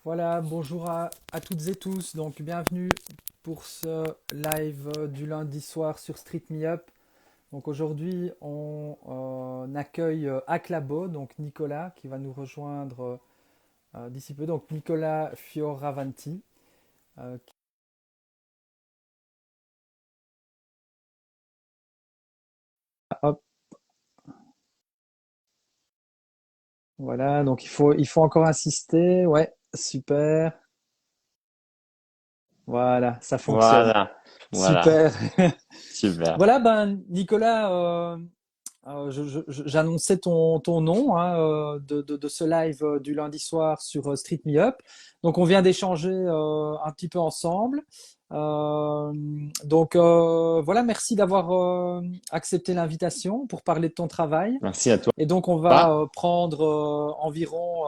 Voilà, bonjour à toutes et tous. Donc, bienvenue pour ce live du lundi soir sur Street Me Up. Donc, aujourd'hui, on accueille Aclabo, donc Nicolas, qui va nous rejoindre d'ici peu. Donc, Nicolas Fioravanti. euh, qui- Hop, voilà, donc il faut encore insister. Ouais, super. Voilà, ça fonctionne. Voilà, voilà, Super. super. Voilà, ben, Nicolas, j'annonçais ton nom hein, de ce live du lundi soir sur Street Me Up. Donc, on vient d'échanger un petit peu ensemble. Euh, voilà, merci d'avoir accepté l'invitation pour parler de ton travail. Merci à toi. Et donc, on va prendre environ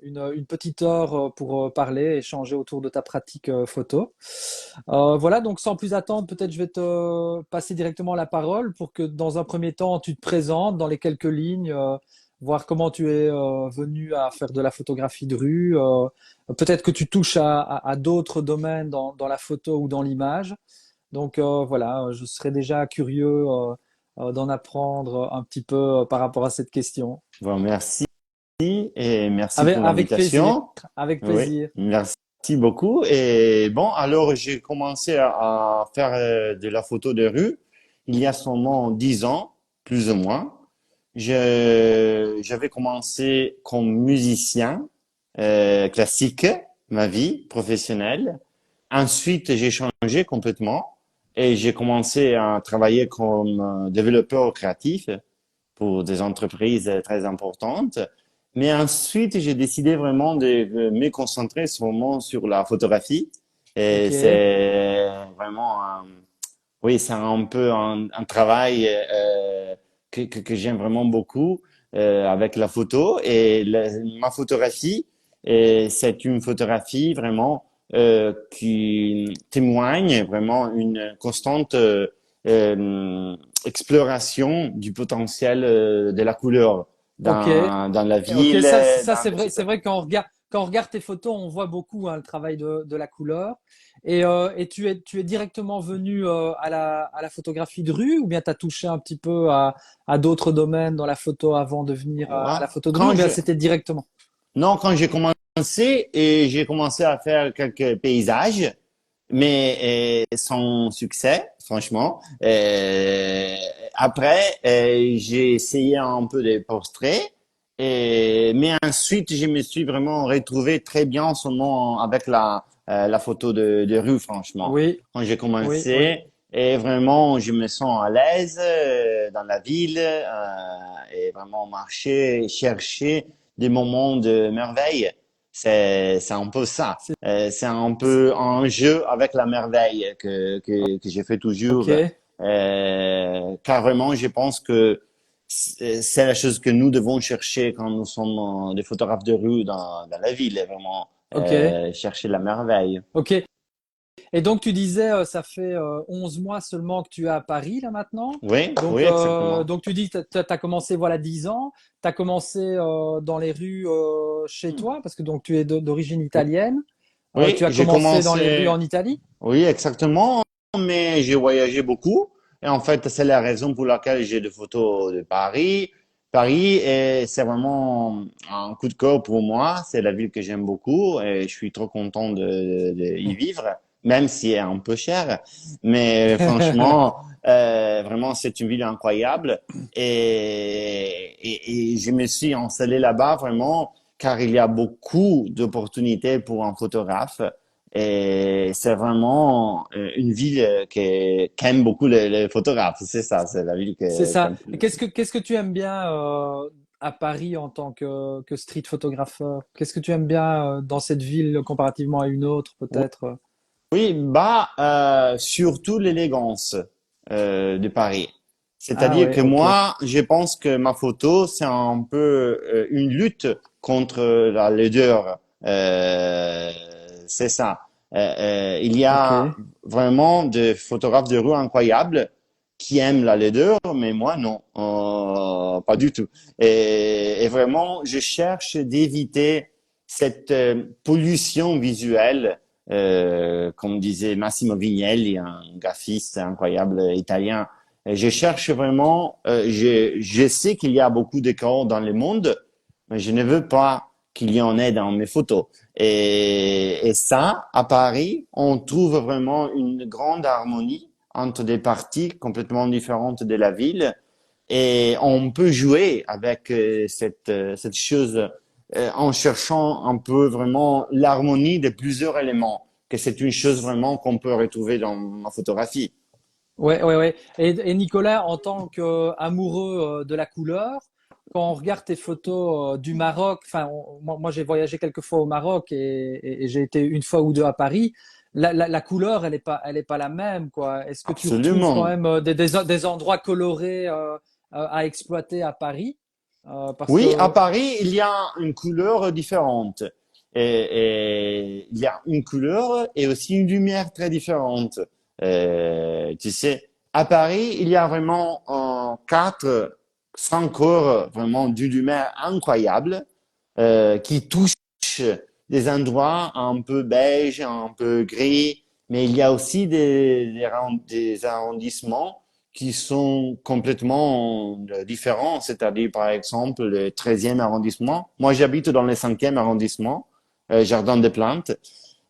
une petite heure pour parler, échanger autour de ta pratique photo. Voilà, donc sans plus attendre, peut-être je vais te passer directement la parole pour que dans un premier temps, tu te présentes dans les quelques lignes, voir comment tu es venu à faire de la photographie de rue. Peut-être que tu touches à d'autres domaines dans la photo ou dans l'image. Donc voilà, je serais déjà curieux d'en apprendre un petit peu par rapport à cette question. Bon, merci et merci Avec, pour avec plaisir, l'invitation. avec Oui, plaisir. merci beaucoup. Et bon, alors j'ai commencé à faire de la photo de rue il y a seulement 10 ans, plus ou moins. J'avais commencé comme musicien classique, ma vie professionnelle. Ensuite, j'ai changé complètement et j'ai commencé à travailler comme développeur créatif pour des entreprises très importantes. Mais ensuite, j'ai décidé vraiment de me concentrer seulement sur la photographie. Et Ok, c'est vraiment, oui, c'est un peu un travail que j'aime vraiment beaucoup avec la photo. Et ma photographie, c'est une photographie vraiment qui témoigne vraiment une constante exploration du potentiel de la couleur ok. dans la Ok, ville, ça dans, c'est etc. vrai quand on regarde tes photos, on voit beaucoup hein, le travail de la couleur. Et tu es directement venu à la photographie de rue ou bien tu as touché un petit peu à d'autres domaines dans la photo avant de venir à Ouais. la photo de rue ou Quand bien je, c'était directement? non, quand j'ai commencé et j'ai commencé à faire quelques paysages, mais sans succès, franchement. Après, j'ai essayé un peu des portraits, mais ensuite, je me suis vraiment retrouvé très bien seulement avec la photo de rue, franchement. Oui, Quand j'ai oui, oui. commencé, et vraiment, je me sens à l'aise dans la ville et vraiment marcher, chercher des moments de merveille. C'est un peu ça. C'est, C'est un c'est- peu un jeu avec la merveille que j'ai fait toujours. ok. Carrément, je pense que c'est la chose que nous devons chercher quand nous sommes des photographes de rue dans la ville, vraiment Ok, chercher la merveille. ok. Et donc tu disais, ça fait 11 mois seulement que tu es à Paris là maintenant. Oui, Donc, oui, exactement. donc tu dis que tu as commencé voilà 10 ans. Tu as commencé dans les rues chez toi parce que donc tu es d'origine italienne. Oui, Tu as j'ai commencé dans les rues commencé. en Italie. Oui, exactement. Mais j'ai voyagé beaucoup. Et en fait, c'est la raison pour laquelle j'ai des photos de Paris. Paris, c'est vraiment un coup de cœur pour moi. C'est la ville que j'aime beaucoup et je suis trop content de y vivre, même si elle est un peu cher. Mais franchement, vraiment, c'est une ville incroyable. Et je me suis installé là-bas vraiment car il y a beaucoup d'opportunités pour un photographe. Et c'est vraiment une ville qu'aime beaucoup les photographes. C'est ça, c'est la ville C'est ça. qu'aime Et plus. qu'est-ce que tu aimes bien à Paris en tant que street photographeur? Qu'est-ce que tu aimes bien dans cette ville comparativement à une autre peut-être? Oui, bah, surtout l'élégance de Paris. Ah C'est-à-dire ouais, que ok, moi, je pense que ma photo, c'est un peu une lutte contre la laideur. C'est ça. Il y ok. a vraiment des photographes de rue incroyables qui aiment la laideur, mais moi, non, pas du tout. Et vraiment, je cherche d'éviter cette pollution visuelle, comme disait Massimo Vignelli, un graphiste incroyable italien. Je cherche vraiment, je sais qu'il y a beaucoup d'écrans dans le monde, mais je ne veux pas qu'il y en ait dans mes photos. Et ça, à Paris, on trouve vraiment une grande harmonie entre des parties complètement différentes de la ville. Et on peut jouer avec cette chose en cherchant un peu vraiment l'harmonie de plusieurs éléments, que c'est une chose vraiment qu'on peut retrouver dans ma photographie. Ouais, ouais, ouais. Et Nicolas, en tant qu'amoureux de la couleur, quand on regarde tes photos du Maroc, enfin, moi j'ai voyagé quelques fois au Maroc et j'ai été une fois ou deux à Paris. La couleur, elle est pas la même, quoi. Est-ce que tu retrouves quand Absolument. même des endroits colorés à exploiter à Paris? Parce Oui, à que Paris, il y a une couleur différente. Et il y a une couleur et aussi une lumière très différente. Tu sais, à Paris, il y a vraiment quatre, cinq couleurs vraiment d'une lumière incroyable qui touchent des endroits un peu beige, un peu gris, mais il y a aussi des arrondissements qui sont complètement différents, c'est-à-dire par exemple le 13e arrondissement. Moi, j'habite dans le 5e arrondissement, Jardin des Plantes,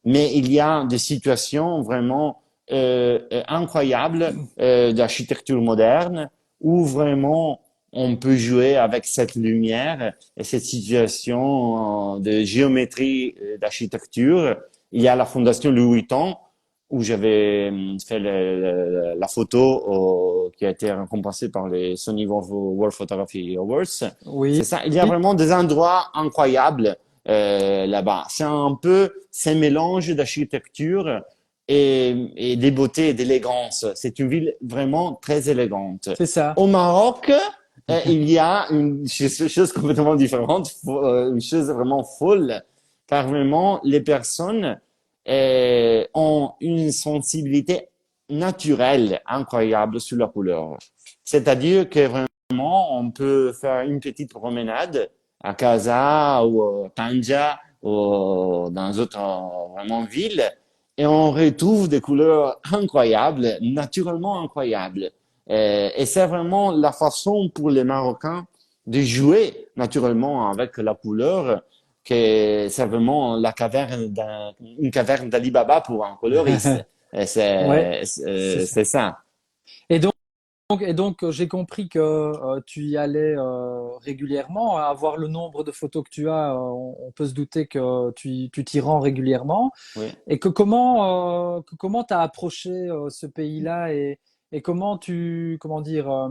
mais il y a des situations vraiment incroyables d'architecture moderne où vraiment on peut jouer avec cette lumière et cette situation de géométrie d'architecture. Il y a la Fondation Louis Vuitton où j'avais fait la photo qui a été récompensée par les Sony World Photography Awards. oui, C'est ça. Il y a vraiment des endroits incroyables là-bas. C'est un peu ce mélange d'architecture et des beautés et d'élégance. C'est une ville vraiment très élégante. c'est ça. Au Maroc, il y a une chose complètement différente, une chose vraiment folle, car vraiment les personnes ont une sensibilité naturelle incroyable sur la couleur. C'est-à-dire que vraiment, on peut faire une petite promenade à Casa ou à Tanja ou dans d'autres vraiment villes et on retrouve des couleurs incroyables, naturellement incroyables. Et c'est vraiment la façon pour les Marocains de jouer naturellement avec la couleur que c'est vraiment une caverne d'Ali Baba pour un coloriste. Et Ouais, c'est ça. c'est ça. Et donc, j'ai compris que tu y allais régulièrement. À voir le nombre de photos que tu as, on peut se douter que tu t'y rends régulièrement. Oui. Et comment t'as approché ce pays-là et comment dire,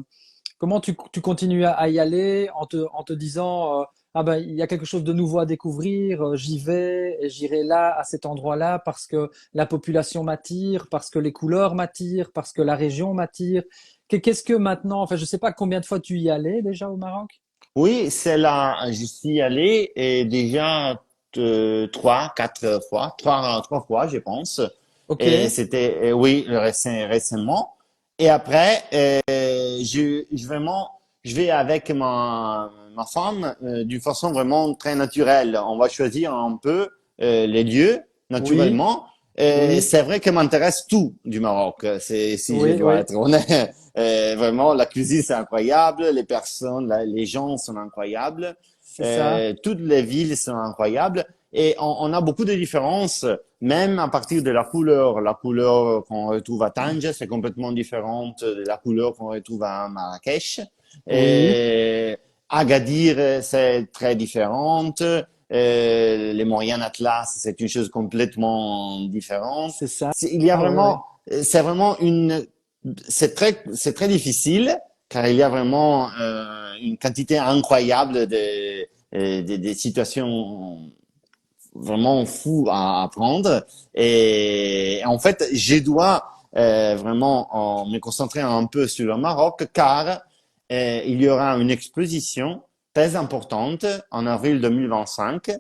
comment tu continues à y aller en te disant ah ben il y a quelque chose de nouveau à découvrir, j'y vais et j'irai là à cet endroit-là parce que la population m'attire, parce que les couleurs m'attirent, parce que la région m'attire. Qu'est-ce que maintenant, enfin je sais pas combien de fois tu y allais déjà au Maroc? Oui, c'est là, j'y suis allé et déjà trois, quatre fois, trois fois, je pense. Ok, Et c'était, oui, récemment. Et après, vraiment, je vais avec ma femme d'une façon vraiment très naturelle. On va choisir un peu les lieux oui, naturellement. oui, C'est vrai que m'intéresse tout du Maroc. C'est, si je oui, dois oui, être honnête. Vraiment, la cuisine, c'est incroyable. Les personnes, les gens sont incroyables. c'est ça. Toutes les villes sont incroyables. Et on a beaucoup de différences, même à partir de la couleur. La couleur qu'on retrouve à Tanger, c'est complètement différente de la couleur qu'on retrouve à Marrakech. Oui, Et Agadir, c'est très différente. Les moyennes Atlas, c'est une chose complètement différente. c'est ça. Il y a Ouais, vraiment, ouais. c'est vraiment c'est très difficile car il y a vraiment une quantité incroyable de situations vraiment fous à prendre. Et en fait, je dois vraiment me concentrer un peu sur le Maroc car il y aura une exposition très importante en avril 2025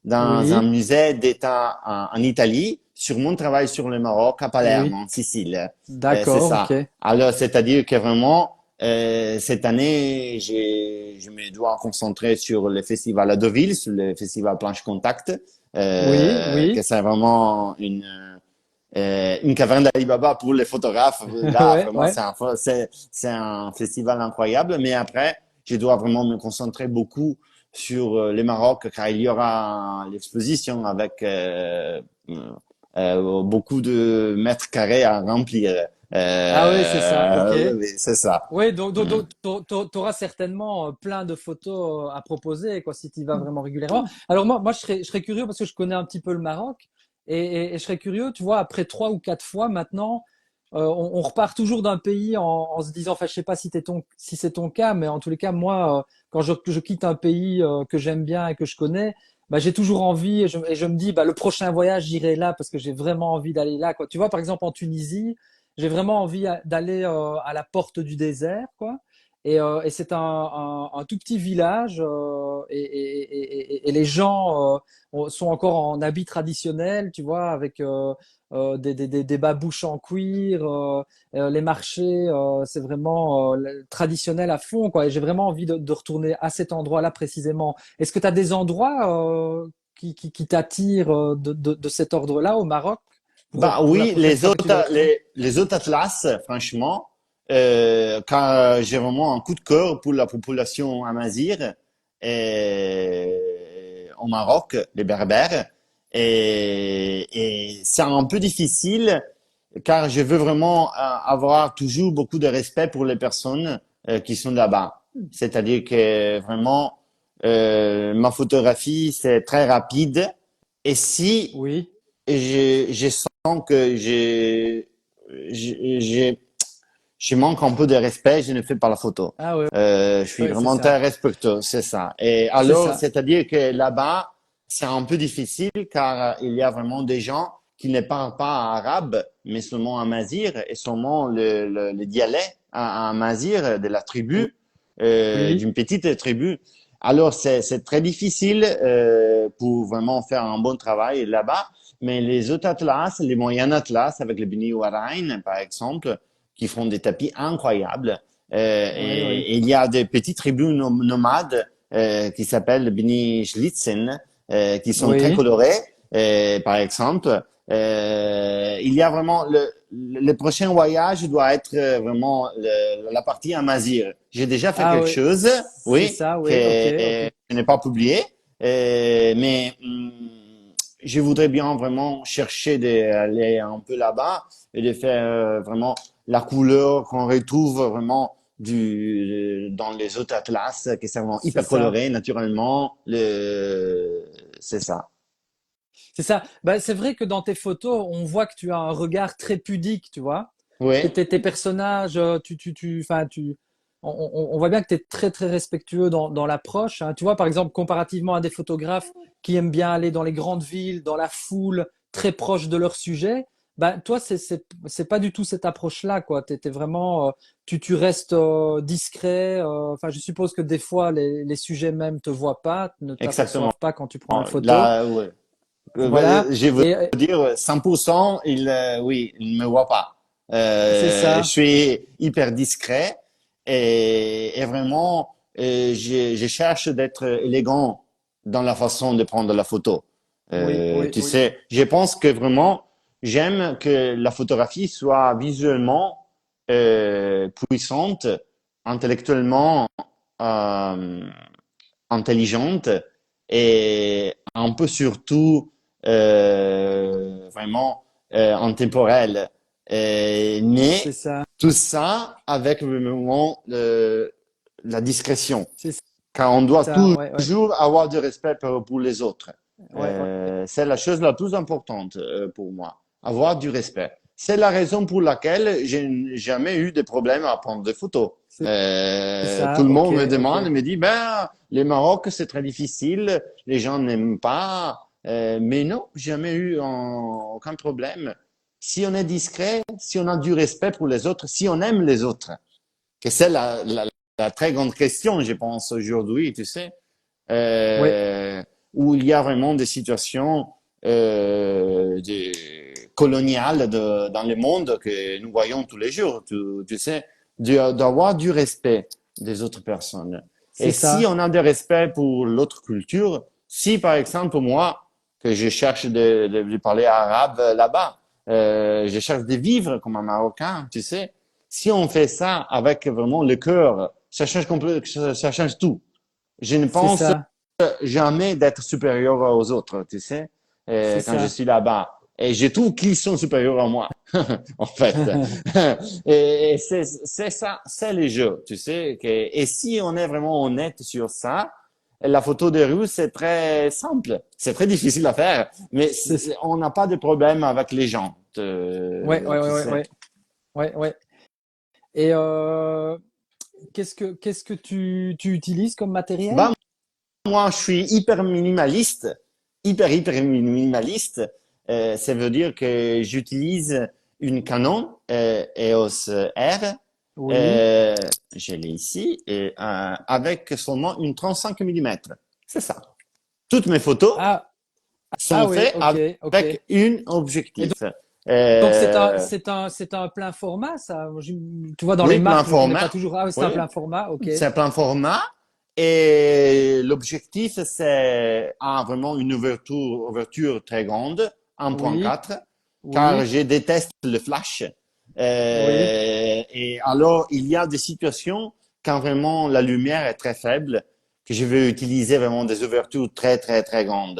dans un Oui, musée d'État en Italie sur mon travail sur le Maroc à Palerme, oui. en Sicile. C'est D'accord, ok. ça. Alors, c'est-à-dire que vraiment, cette année, je me dois concentrer sur le festival à Deauville, sur le festival Planche Contact, Oui, que oui. c'est vraiment une caverne d'Ali Baba pour les photographes. Là, Ouais, vraiment, ouais. c'est un festival incroyable. Mais après, je dois vraiment me concentrer beaucoup sur le Maroc, car il y aura l'exposition avec beaucoup de mètres carrés à remplir. Ah oui, c'est ça. Ok. Oui, oui, c'est ça. Oui, donc, Mm. tu auras certainement plein de photos à proposer, quoi, si tu y vas vraiment régulièrement. Alors moi, je serais curieux parce que je connais un petit peu le Maroc et je serais curieux, tu vois, après 3 ou 4 fois maintenant, on repart toujours d'un pays en se disant, enfin, je sais pas si c'est ton cas, mais en tous les cas, moi, quand je quitte un pays que j'aime bien et que je connais, bah, j'ai toujours envie et je me dis, bah, le prochain voyage, j'irai là parce que j'ai vraiment envie d'aller là, quoi. Tu vois, par exemple, en Tunisie. J'ai vraiment envie d'aller à la porte du désert, quoi. Et c'est un tout petit village et les gens sont encore en habits traditionnels, tu vois, avec des babouches en cuir. Les marchés, c'est vraiment traditionnel à fond, quoi. Et j'ai vraiment envie de retourner à cet endroit-là précisément. Est-ce que tu as des endroits qui t'attirent de cet ordre-là au Maroc Bah pour la oui, prochaine fois que tu vas y retourner? les autres atlas, franchement, car j'ai vraiment un coup de cœur pour la population amazigh au Maroc, les Berbères, et c'est un peu difficile car je veux vraiment avoir toujours beaucoup de respect pour les personnes qui sont là-bas. C'est-à-dire que vraiment, ma photographie, c'est très rapide. Et si Oui. je sens que j'ai, je manque un peu de respect, je ne fais pas la photo. Ah ouais, Je suis ouais, c'est vraiment très ça. respectueux, c'est ça. Et C'est alors, ça. c'est-à-dire que là-bas, c'est un peu difficile car il y a vraiment des gens qui ne parlent pas arabe, mais seulement amazigh et seulement le dialecte amazigh de la tribu, Oui. d'une petite tribu. Alors, c'est très difficile pour vraiment faire un bon travail là-bas. Mais les autres atlas, les moyens atlas avec le Bini Warain, par exemple, qui font des tapis incroyables. Oui, oui. Et il y a des petites tribus nomades qui s'appellent Bini Schlitzen, qui sont très Oui. colorés. Par exemple, il y a vraiment le prochain voyage doit être vraiment la partie Amazir. J'ai déjà fait Ah quelque oui. chose, C'est oui, ça, que oui. Ok, ok. je n'ai pas publié, mais je voudrais bien vraiment chercher d'aller un peu là-bas et de faire vraiment la couleur qu'on retrouve vraiment dans les autres atlas, qui sont vraiment C'est hyper ça. colorés naturellement. C'est ça. C'est ça. Bah, c'est vrai que dans tes photos, on voit que tu as un regard très pudique, tu vois. Oui, Tes personnages, enfin, on voit bien que tu es très, très respectueux dans l'approche, hein. Tu vois, par exemple, comparativement à des photographes qui aiment bien aller dans les grandes villes, dans la foule, très proche de leur sujet, bah, toi, c'est pas du tout cette approche-là, quoi. T'es vraiment, tu restes discret. Enfin, je suppose que des fois, les sujets même te voient pas, ne exactement. t'aperçoivent pas quand tu prends une photo. Là, ouais. Voilà. Je veux Et dire 100%, oui, il ne me voit pas. c'est Je ça. suis hyper discret et vraiment, je cherche d'être élégant dans la façon de prendre la photo. Oui, oui, Tu sais, je pense que vraiment, j'aime que la photographie soit visuellement puissante, intellectuellement euh, intelligente et un peu surtout vraiment intemporelle. Mais c'est ça. tout ça avec vraiment la discrétion, C'est car on doit ça. Ouais, ouais. toujours avoir du respect pour les autres. Ouais, ouais. C'est la chose la plus importante pour moi, avoir du respect. C'est la raison pour laquelle j'ai jamais eu de problème à prendre des photos. C'est Tout ça. le Ok, monde me ok. demande, me dit, ben, les Maroc, c'est très difficile, les gens n'aiment pas. Mais non, jamais eu aucun problème. Si on est discret, si on a du respect pour les autres, si on aime les autres, que c'est la très grande question, je pense, aujourd'hui, tu sais, Ouais. euh, où il y a vraiment des situations coloniales dans le monde que nous voyons tous les jours, tu sais. d'avoir du respect des autres personnes. C'est Et si ça. on a du respect pour l'autre culture, si par exemple moi, que je cherche de parler arabe là-bas, je cherche de vivre comme un Marocain, tu sais, si on fait ça avec vraiment le cœur, ça change ça change tout. Je ne C'est pense ça. jamais d'être supérieur aux autres, tu sais, C'est quand je ça. suis là-bas. Et je trouve qu'ils sont supérieurs à moi, en fait. Et c'est ça, c'est les jeux, tu sais. Et si on est vraiment honnête sur ça, la photo de rue, c'est très simple. C'est très difficile à faire, mais C'est ça. on n'a pas de problème avec les gens, Ouais, ouais, tu ouais, ouais, sais. ouais, ouais, ouais. Et qu'est-ce que tu utilises comme matériel? Bah, moi, je suis hyper minimaliste, hyper minimaliste. Ça veut dire que j'utilise une Canon EOS R. Oui. Euh, je l'ai ici et avec seulement une 35 mm. C'est ça. Toutes mes photos Ah, sont ah oui, faites ok, ok. avec un Et objectif. donc Euh, c'est un plein format, ça. Tu vois, dans les oui, plein marques, je connais pas format. toujours. Ah oui, c'est un Oui, plein format, ok. c'est un plein format. Et l'objectif, c'est vraiment une ouverture très grande, Oui, 1.4, car oui, je déteste le flash. oui, Et alors, il y a des situations quand vraiment la lumière est très faible, que je veux utiliser vraiment des ouvertures très grandes.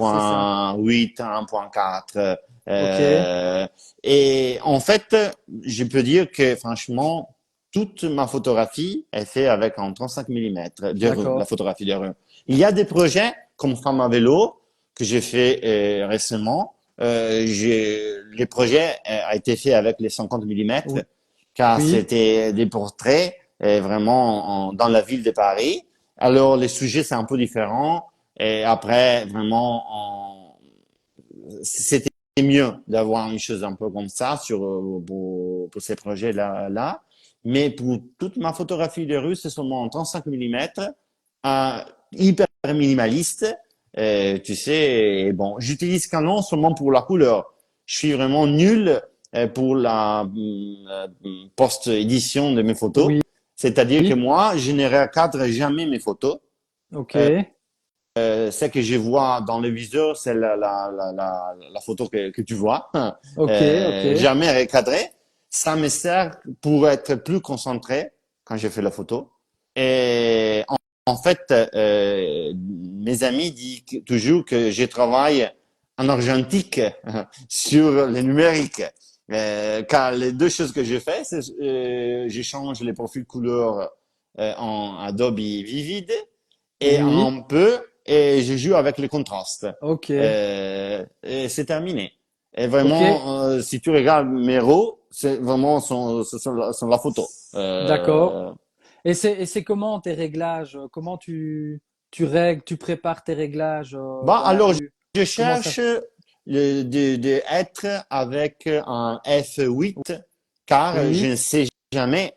c'est ça. 1.8, 1.4. Ok, Euh, et en fait, je peux dire que franchement, toute ma photographie est faite avec un 35 mm de rue, la d'accord. photographie de rue. Il y a des projets comme Femme à vélo que j'ai fait récemment. Les projets a été fait avec les 50 mm car Oui, c'était des portraits vraiment dans la ville de Paris. Alors les sujets c'est un peu différent et après vraiment c'était mieux d'avoir une chose un peu comme ça pour ces projets-là. Mais pour toute ma photographie de rue, c'est seulement en 35 mm, hyper minimaliste. Tu sais, et bon, j'utilise Canon seulement pour la couleur. Je suis vraiment nul pour la post-édition de mes photos. oui, C'est-à-dire que moi, je ne recadre jamais mes photos. ok, Ce que je vois dans le viseur, c'est la photo que tu vois, ok, ok. jamais recadrée. Ça me sert pour être plus concentré quand je fais la photo. Et en fait, mes amis disent toujours que je travaille en argentique sur le numérique. Car les deux choses que je fais, c'est je change les profils couleurs en Adobe Vivid et Oui, un peu, et je joue avec les contrastes. ok, Et c'est terminé. Et ok. vraiment, si tu regardes mes RAW, c'est vraiment sur la photo. D'accord. Et c'est comment tes réglages? Comment tu règles, tu prépares tes réglages Bon, dans la alors, rue? je Comment ça? cherche de être avec un F8, car je Oui. ne sais jamais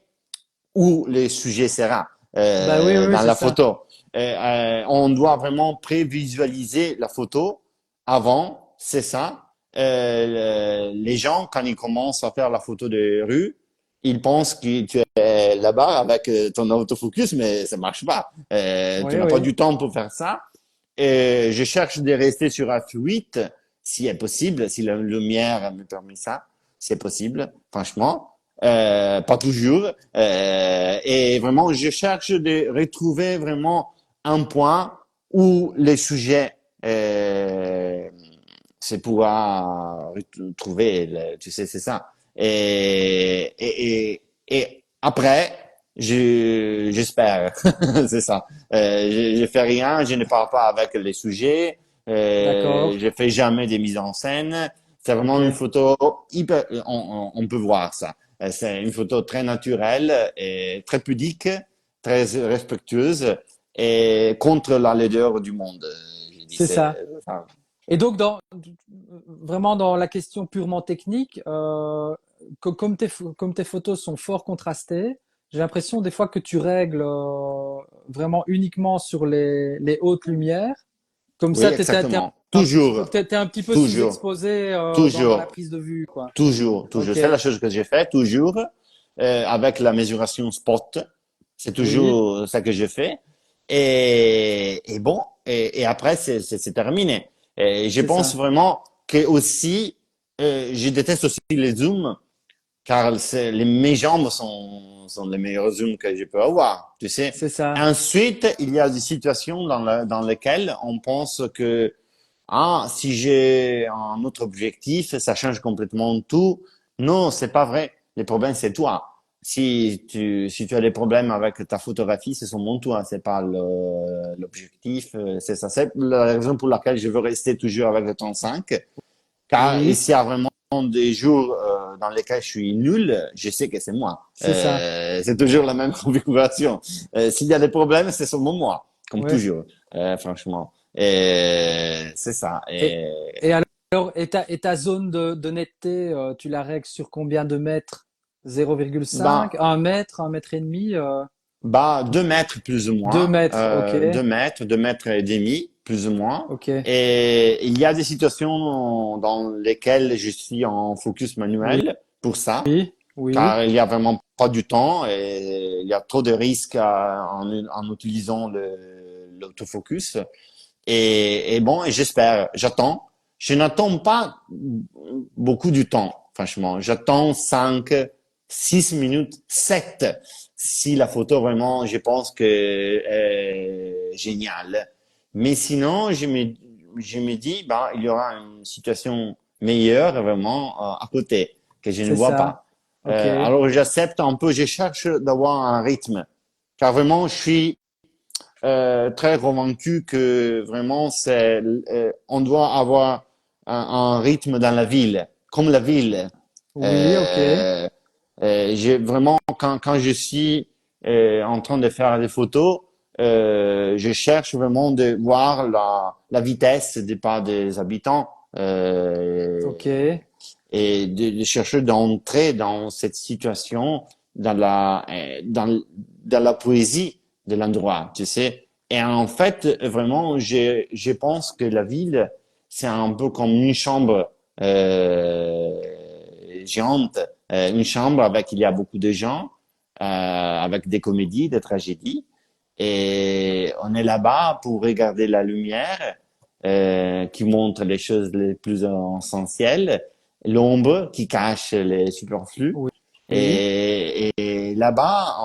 où le sujet sera Bah oui, oui, oui, dans c'est la ça. photo. On doit vraiment prévisualiser la photo avant, c'est ça. Les gens, quand ils commencent à faire la photo de rue, ils pensent que tu es là-bas avec ton autofocus, mais ça marche pas. Tu Oui, n'as pas oui. du temps pour faire ça. Je cherche de rester sur F8, si est possible, si la lumière me permet ça, c'est possible, franchement. Pas toujours. Et vraiment, je cherche de retrouver vraiment un point où les sujets c'est pouvoir retrouver, tu sais, c'est ça. Et après, j'espère, c'est ça. Je fais rien, je ne parle pas avec les sujets, D'accord. je fais jamais des mises en scène. C'est Ok. vraiment une photo hyper, on peut voir ça. C'est une photo très naturelle et très pudique, très respectueuse et contre la laideur du monde. Je dis, C'est ça. enfin, Et donc, vraiment dans la question purement technique, comme tes photos sont fort contrastées, j'ai l'impression des fois que tu règles vraiment uniquement sur les hautes lumières. Comme oui, ça, exactement. t'es un petit peu Toujours, sous-exposé dans la toujours, prise de vue, quoi. toujours. Ok, C'est la chose que j'ai fait, toujours. avec la mesuration spot. C'est Oui, toujours ça que je fais. Et bon, et après, c'est terminé. Et je c'est pense ça. vraiment que aussi, je déteste aussi les zooms, car mes jambes sont les meilleurs zooms que je peux avoir, tu sais. C'est ça. Ensuite, il y a des situations dans lesquelles on pense que ah, si j'ai un autre objectif, ça change complètement tout. Non, c'est pas vrai. Les problèmes, c'est toi. Si tu as des problèmes avec ta photographie, c'est seulement toi. C'est pas l'objectif. C'est ça. C'est la raison pour laquelle je veux rester toujours avec le temps 5. Car Oui, s'il y a vraiment des jours dans lesquels je suis nul, je sais que c'est moi. c'est ça. C'est toujours la même configuration. S'il y a des problèmes, c'est seulement moi, comme Ouais. toujours, franchement. Et c'est ça. Et, et alors, et ta zone de netteté, tu la règles sur combien de mètres? Ben, 0,5, 1 mètre, 1 mètre et demi, 2 mètres plus ou 2 moins, mètres, ok, 2 mètres, 2 mètres et demi plus ou moins. ok. Et il y a des situations dans lesquelles je suis en focus Oui, manuel pour ça. oui, oui, Car il y a vraiment pas du temps et il y a trop de risques en utilisant l'autofocus. Et bon, et j'attends. Je n'attends pas beaucoup du temps, franchement. J'attends 5, 6 minutes, 7, si la photo vraiment, je pense que est géniale. Mais sinon, je me dis, bah, il y aura une situation meilleure vraiment à côté que je ne c'est vois ça. pas. Ok. Alors j'accepte un peu, je cherche d'avoir un rythme, car vraiment je suis très convaincu que vraiment on doit avoir un rythme dans la ville, comme la ville. Oui, ok. Euh, j'ai vraiment quand je suis en train de faire des photos, je cherche vraiment de voir la vitesse des pas des habitants. Ok. Et de chercher d'entrer dans cette situation, dans la poésie de l'endroit, tu sais. Et en fait, vraiment, je pense que la ville, c'est un peu comme une chambre géante, une chambre avec il y a beaucoup de gens, avec des comédies, des tragédies, et on est là-bas pour regarder la lumière qui montre les choses les plus essentielles, l'ombre qui cache les superflus. Oui. Oui. Et là-bas,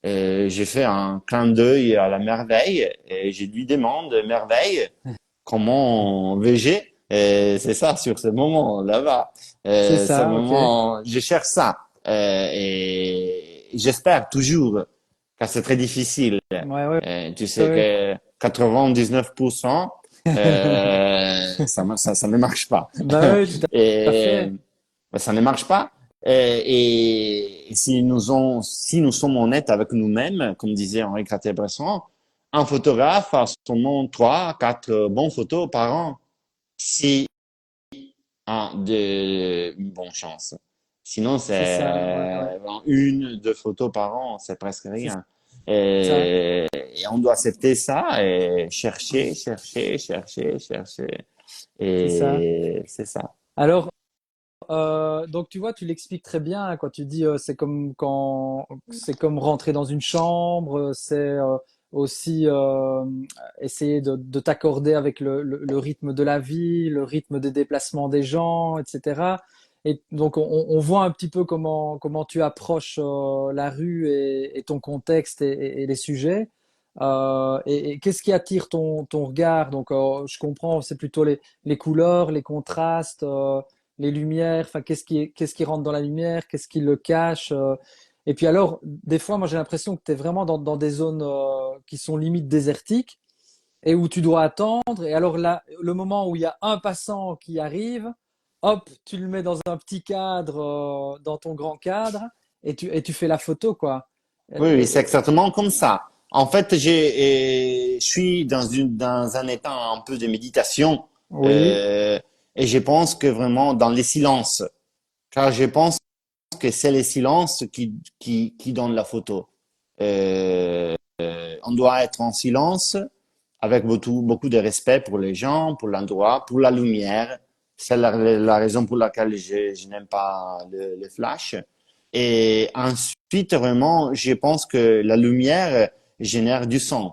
j'ai fait un clin d'œil à la merveille et je lui demande, merveille, comment VG? Et c'est ça, sur ce moment là-bas. C'est Ce ça, ok. moment, je cherche ça. Et j'espère toujours, car c'est très difficile. Ouais, ouais, Tu sais ouais. que 99%, ça ne marche pas. Bah oui, tout à Et fait. ça ne marche pas. Et si nous sommes honnêtes avec nous-mêmes, comme disait Henri Cartier-Bresson, un photographe a seulement 3, 4 bonnes photos par an si a une bonne chance. Sinon, C'est ça, ouais, ouais. c'est 1, 2 photos par an, c'est presque C'est rien. ça. Et on doit accepter ça et chercher, chercher, chercher, chercher. C'est ça. Et c'est ça. Alors, donc tu vois, tu l'expliques très bien hein, quand tu dis c'est comme rentrer dans une chambre, c'est aussi essayer de t'accorder avec le rythme de la vie, le rythme des déplacements des gens, etc. Et donc on voit un petit peu comment tu approches la rue et ton contexte et les sujets. Et qu'est-ce qui attire ton regard? Donc je comprends, c'est plutôt les couleurs, les contrastes. Les lumières, enfin, qu'est-ce qui rentre dans la lumière, qu'est-ce qui le cache. Et puis alors, des fois, moi j'ai l'impression que tu es vraiment dans des zones qui sont limite désertiques et où tu dois attendre. Et alors là, le moment où il y a un passant qui arrive, hop, tu le mets dans un petit cadre, dans ton grand cadre, et tu fais la photo, quoi. Oui, oui, c'est Et- exactement comme ça. En fait, je suis dans un état un peu de méditation, oui, euh, et je pense que vraiment dans les silences, car je pense que c'est les silences qui donnent la photo. On doit être en silence avec beaucoup de respect pour les gens, pour l'endroit, pour la lumière. C'est la raison pour laquelle je n'aime pas le flash. Et ensuite, vraiment, je pense que la lumière génère du son.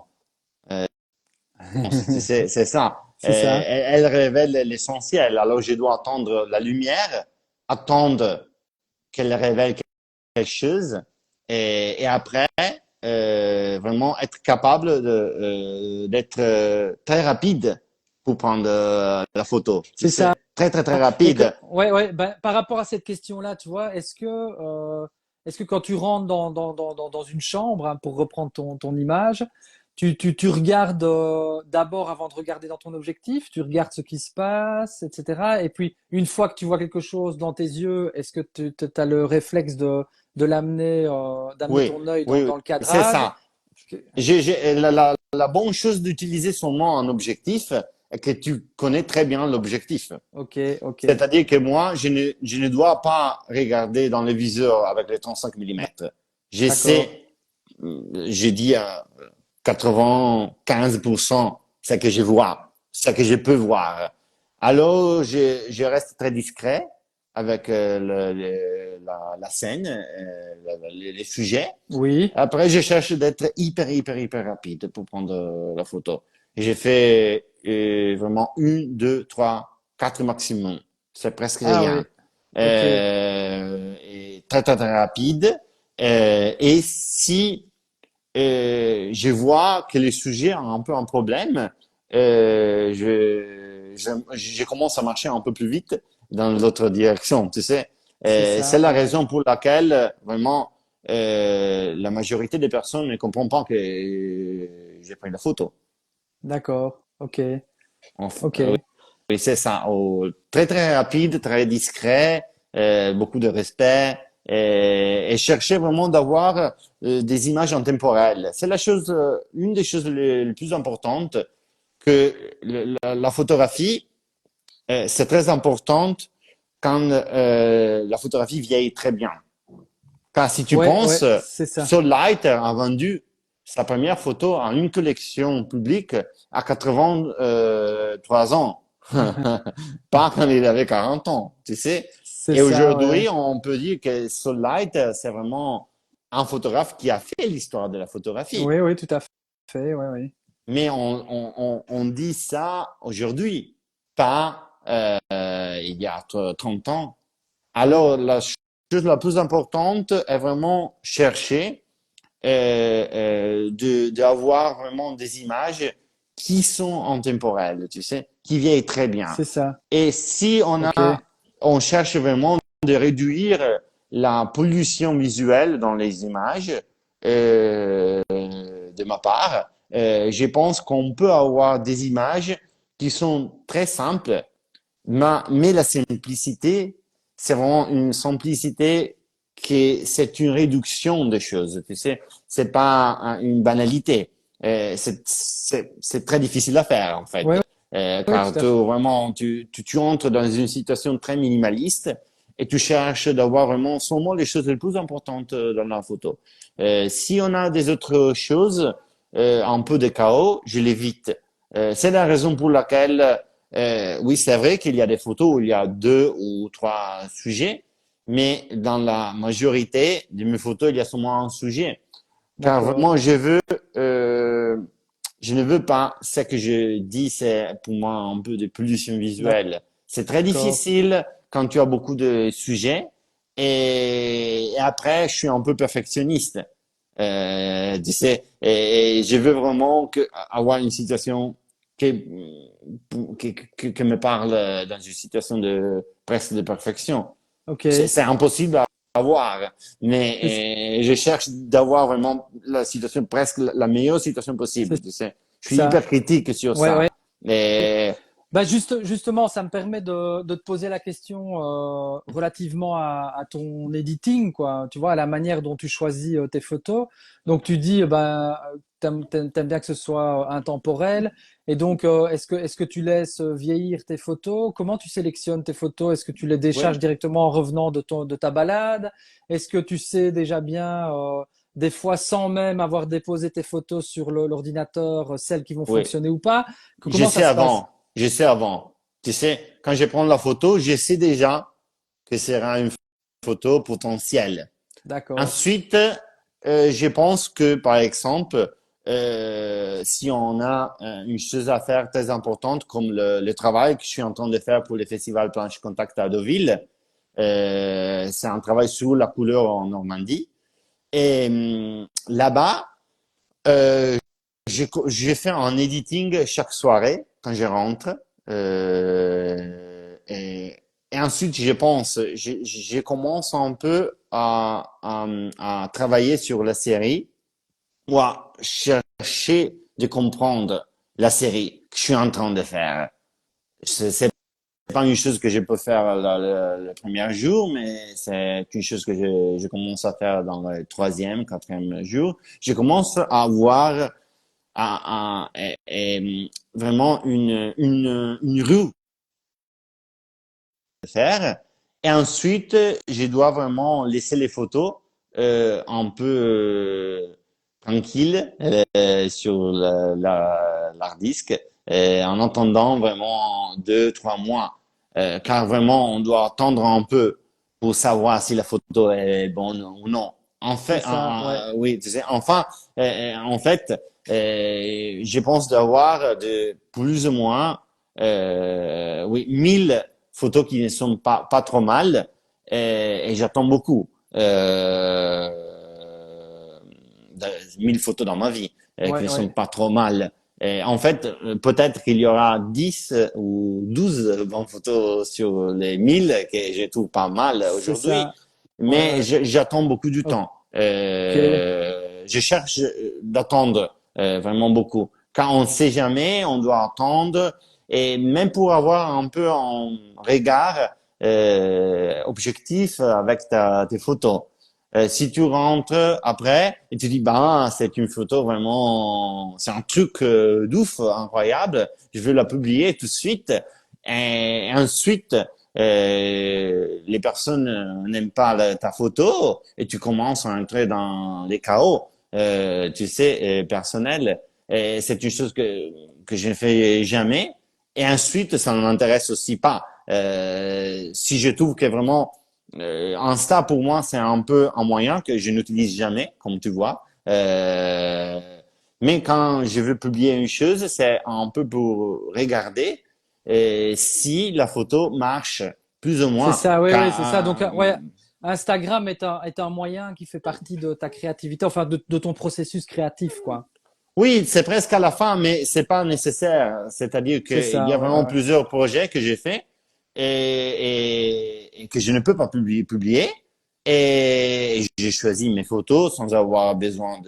C'est ça. C'est ça. Elle révèle l'essentiel. Alors, je dois attendre la lumière, attendre qu'elle révèle quelque chose, et après, vraiment être capable d'être très rapide pour prendre la photo. Tu C'est ça. sais, très, très, très Et que, rapide. ouais, ouais, ben, par rapport à cette question-là, tu vois, est-ce que quand tu rentres dans une chambre, hein, pour reprendre ton image, tu regardes d'abord avant de regarder dans ton objectif, tu regardes ce qui se passe, etc. Et puis, une fois que tu vois quelque chose dans tes yeux, est-ce que tu as le réflexe de d'amener Oui, ton œil oui, oui. dans le C'est cadrage? ça. La bonne chose d'utiliser seulement un objectif est que tu connais très bien l'objectif. Ok, ok, C'est-à-dire que moi, je ne dois pas regarder dans le viseur avec les 35 mm. d'accord. J'essaie, je dis à 95% ce que je vois, ce que je peux voir. Alors, je reste très discret avec la scène, les sujets. Oui. Après, je cherche d'être hyper, hyper, hyper rapide pour prendre la photo. Et j'ai fait vraiment une, deux, trois, quatre maximum. C'est presque Ah oui. rien. Ok. Et très, très, très rapide. Et si je vois que le sujet a un peu un problème, je commence à marcher un peu plus vite dans l'autre direction, tu sais. C'est C'est ça. la Ouais. raison pour laquelle vraiment la majorité des personnes ne comprennent pas que j'ai pris la photo. D'accord. Ok. Ok. Oui, oui, c'est ça. Très très rapide, très discret, beaucoup de respect et chercher vraiment d'avoir des images intemporelles. C'est la chose, une des choses les plus importantes que la photographie. C'est très importante quand la photographie vieillit très bien. Car si tu Ouais, penses, ouais, c'est ça. Light a vendu sa première photo en une collection publique à 83 ans. Pas quand il avait 40 ans, tu sais. C'est Et ça, ouais. aujourd'hui, on peut dire que Light, c'est vraiment un photographe qui a fait l'histoire de la photographie. Oui, oui, tout à fait. Ouais, oui. Mais on dit ça aujourd'hui, pas il y a 30 ans. Alors, la chose la plus importante est vraiment chercher d'avoir vraiment des images qui sont intemporelles, tu sais, qui vieillent très bien. C'est ça. Et si Ok. on cherche vraiment de réduire la pollution visuelle dans les images, de ma part, je pense qu'on peut avoir des images qui sont très simples, mais la simplicité, c'est vraiment une simplicité qui c'est une réduction des choses. Tu sais, c'est pas une banalité. C'est très difficile à faire en fait, Ouais, ouais, car tout à fait. vraiment tu entres dans une situation très minimaliste et tu cherches d'avoir vraiment seulement les choses les plus importantes dans la photo. Si on a des autres choses, un peu de chaos, je l'évite. C'est la raison pour laquelle oui, c'est vrai qu'il y a des photos où il y a deux ou trois sujets, mais dans la majorité de mes photos, il y a seulement un sujet. Car D'accord. vraiment, je ne veux pas, ce que je dis, c'est pour moi un peu de pollution visuelle. C'est très D'accord. difficile quand tu as beaucoup de sujets. Et après, je suis un peu perfectionniste. Tu sais, et je veux vraiment avoir une situation qui, qui me parle dans une situation de presque de perfection. Ok. C'est impossible à avoir, C'est mais je cherche d'avoir vraiment la situation presque la meilleure situation possible. c'est Tu sais, je suis ça. hyper critique sur Ouais, ouais. ça. Et Bah justement, ça me permet de te poser la question relativement à ton editing, quoi. Tu vois, à la manière dont tu choisis tes photos. Donc tu dis, ben, t'aimes bien que ce soit intemporel. Et donc, est-ce que tu laisses vieillir tes photos? Comment tu sélectionnes tes photos? Est-ce que tu les décharges ouais, directement en revenant de ta balade? Est-ce que tu sais déjà bien, des fois sans même avoir déposé tes photos sur l'ordinateur, celles qui vont ouais. fonctionner ou pas? Je Comment sais ça se passe? avant. Je sais avant. Tu sais, quand je prends la photo, je sais déjà que ce sera une photo potentielle. D'accord. Ensuite, je pense que, par exemple, si on a une chose à faire très importante comme le travail que je suis en train de faire pour le festival Planche Contact à Deauville, c'est un travail sur la couleur en Normandie. Et là-bas, euh, je fais un editing chaque soirée quand je rentre. Et ensuite, je pense, je commence un peu à travailler sur la série ou à chercher de comprendre la série que je suis en train de faire. C'est pas une chose que je peux faire le premier jour, mais c'est une chose que je commence à faire dans le troisième, quatrième jour. Je commence à voir vraiment une rue à faire. Et ensuite, je dois vraiment laisser les photos un peu tranquilles sur l'hard disk en attendant vraiment 2, 3 mois. Car vraiment, on doit attendre un peu pour savoir si la photo est bonne ou non. En C'est fait, ça, ouais. oui, tu sais, enfin, en fait, je pense d'avoir de plus ou moins, oui, 1000 photos qui ne sont pas trop mal et j'attends beaucoup. 1000 photos dans ma vie qui Ouais, ne sont ouais. pas trop mal. Et en fait, peut-être qu'il y aura 10 ou 12 bonnes photos sur les 1000 que je trouve pas mal C'est aujourd'hui, ça. Ouais, mais ouais. j'attends beaucoup du temps. Ok. Je cherche d'attendre vraiment beaucoup. Quand on ne sait jamais, on doit attendre. Et même pour avoir un peu un regard objectif avec tes photos. Si tu rentres après et tu dis, bah, c'est une photo vraiment, c'est un truc d'ouf, incroyable, je veux la publier tout de suite. Et ensuite, les personnes n'aiment pas ta photo et tu commences à entrer dans les chaos, tu sais, personnels. Et c'est une chose que je ne fais jamais. Et ensuite, ça ne m'intéresse aussi pas. Si je trouve que vraiment Insta pour moi c'est un peu un moyen que je n'utilise jamais, comme tu vois. Mais quand je veux publier une chose, c'est un peu pour regarder si la photo marche plus ou C'est moins. ça, oui, oui, c'est ça. Donc, Quand, ouais, Instagram est un moyen qui fait partie de ta créativité, enfin, de ton processus créatif, quoi. oui, c'est presque à la fin, mais c'est pas nécessaire. C'est-à-dire C'est qu'il y ça, a ouais, ouais, vraiment ouais. plusieurs projets que j'ai faits et que je ne peux pas publier. Et j'ai choisi mes photos sans avoir besoin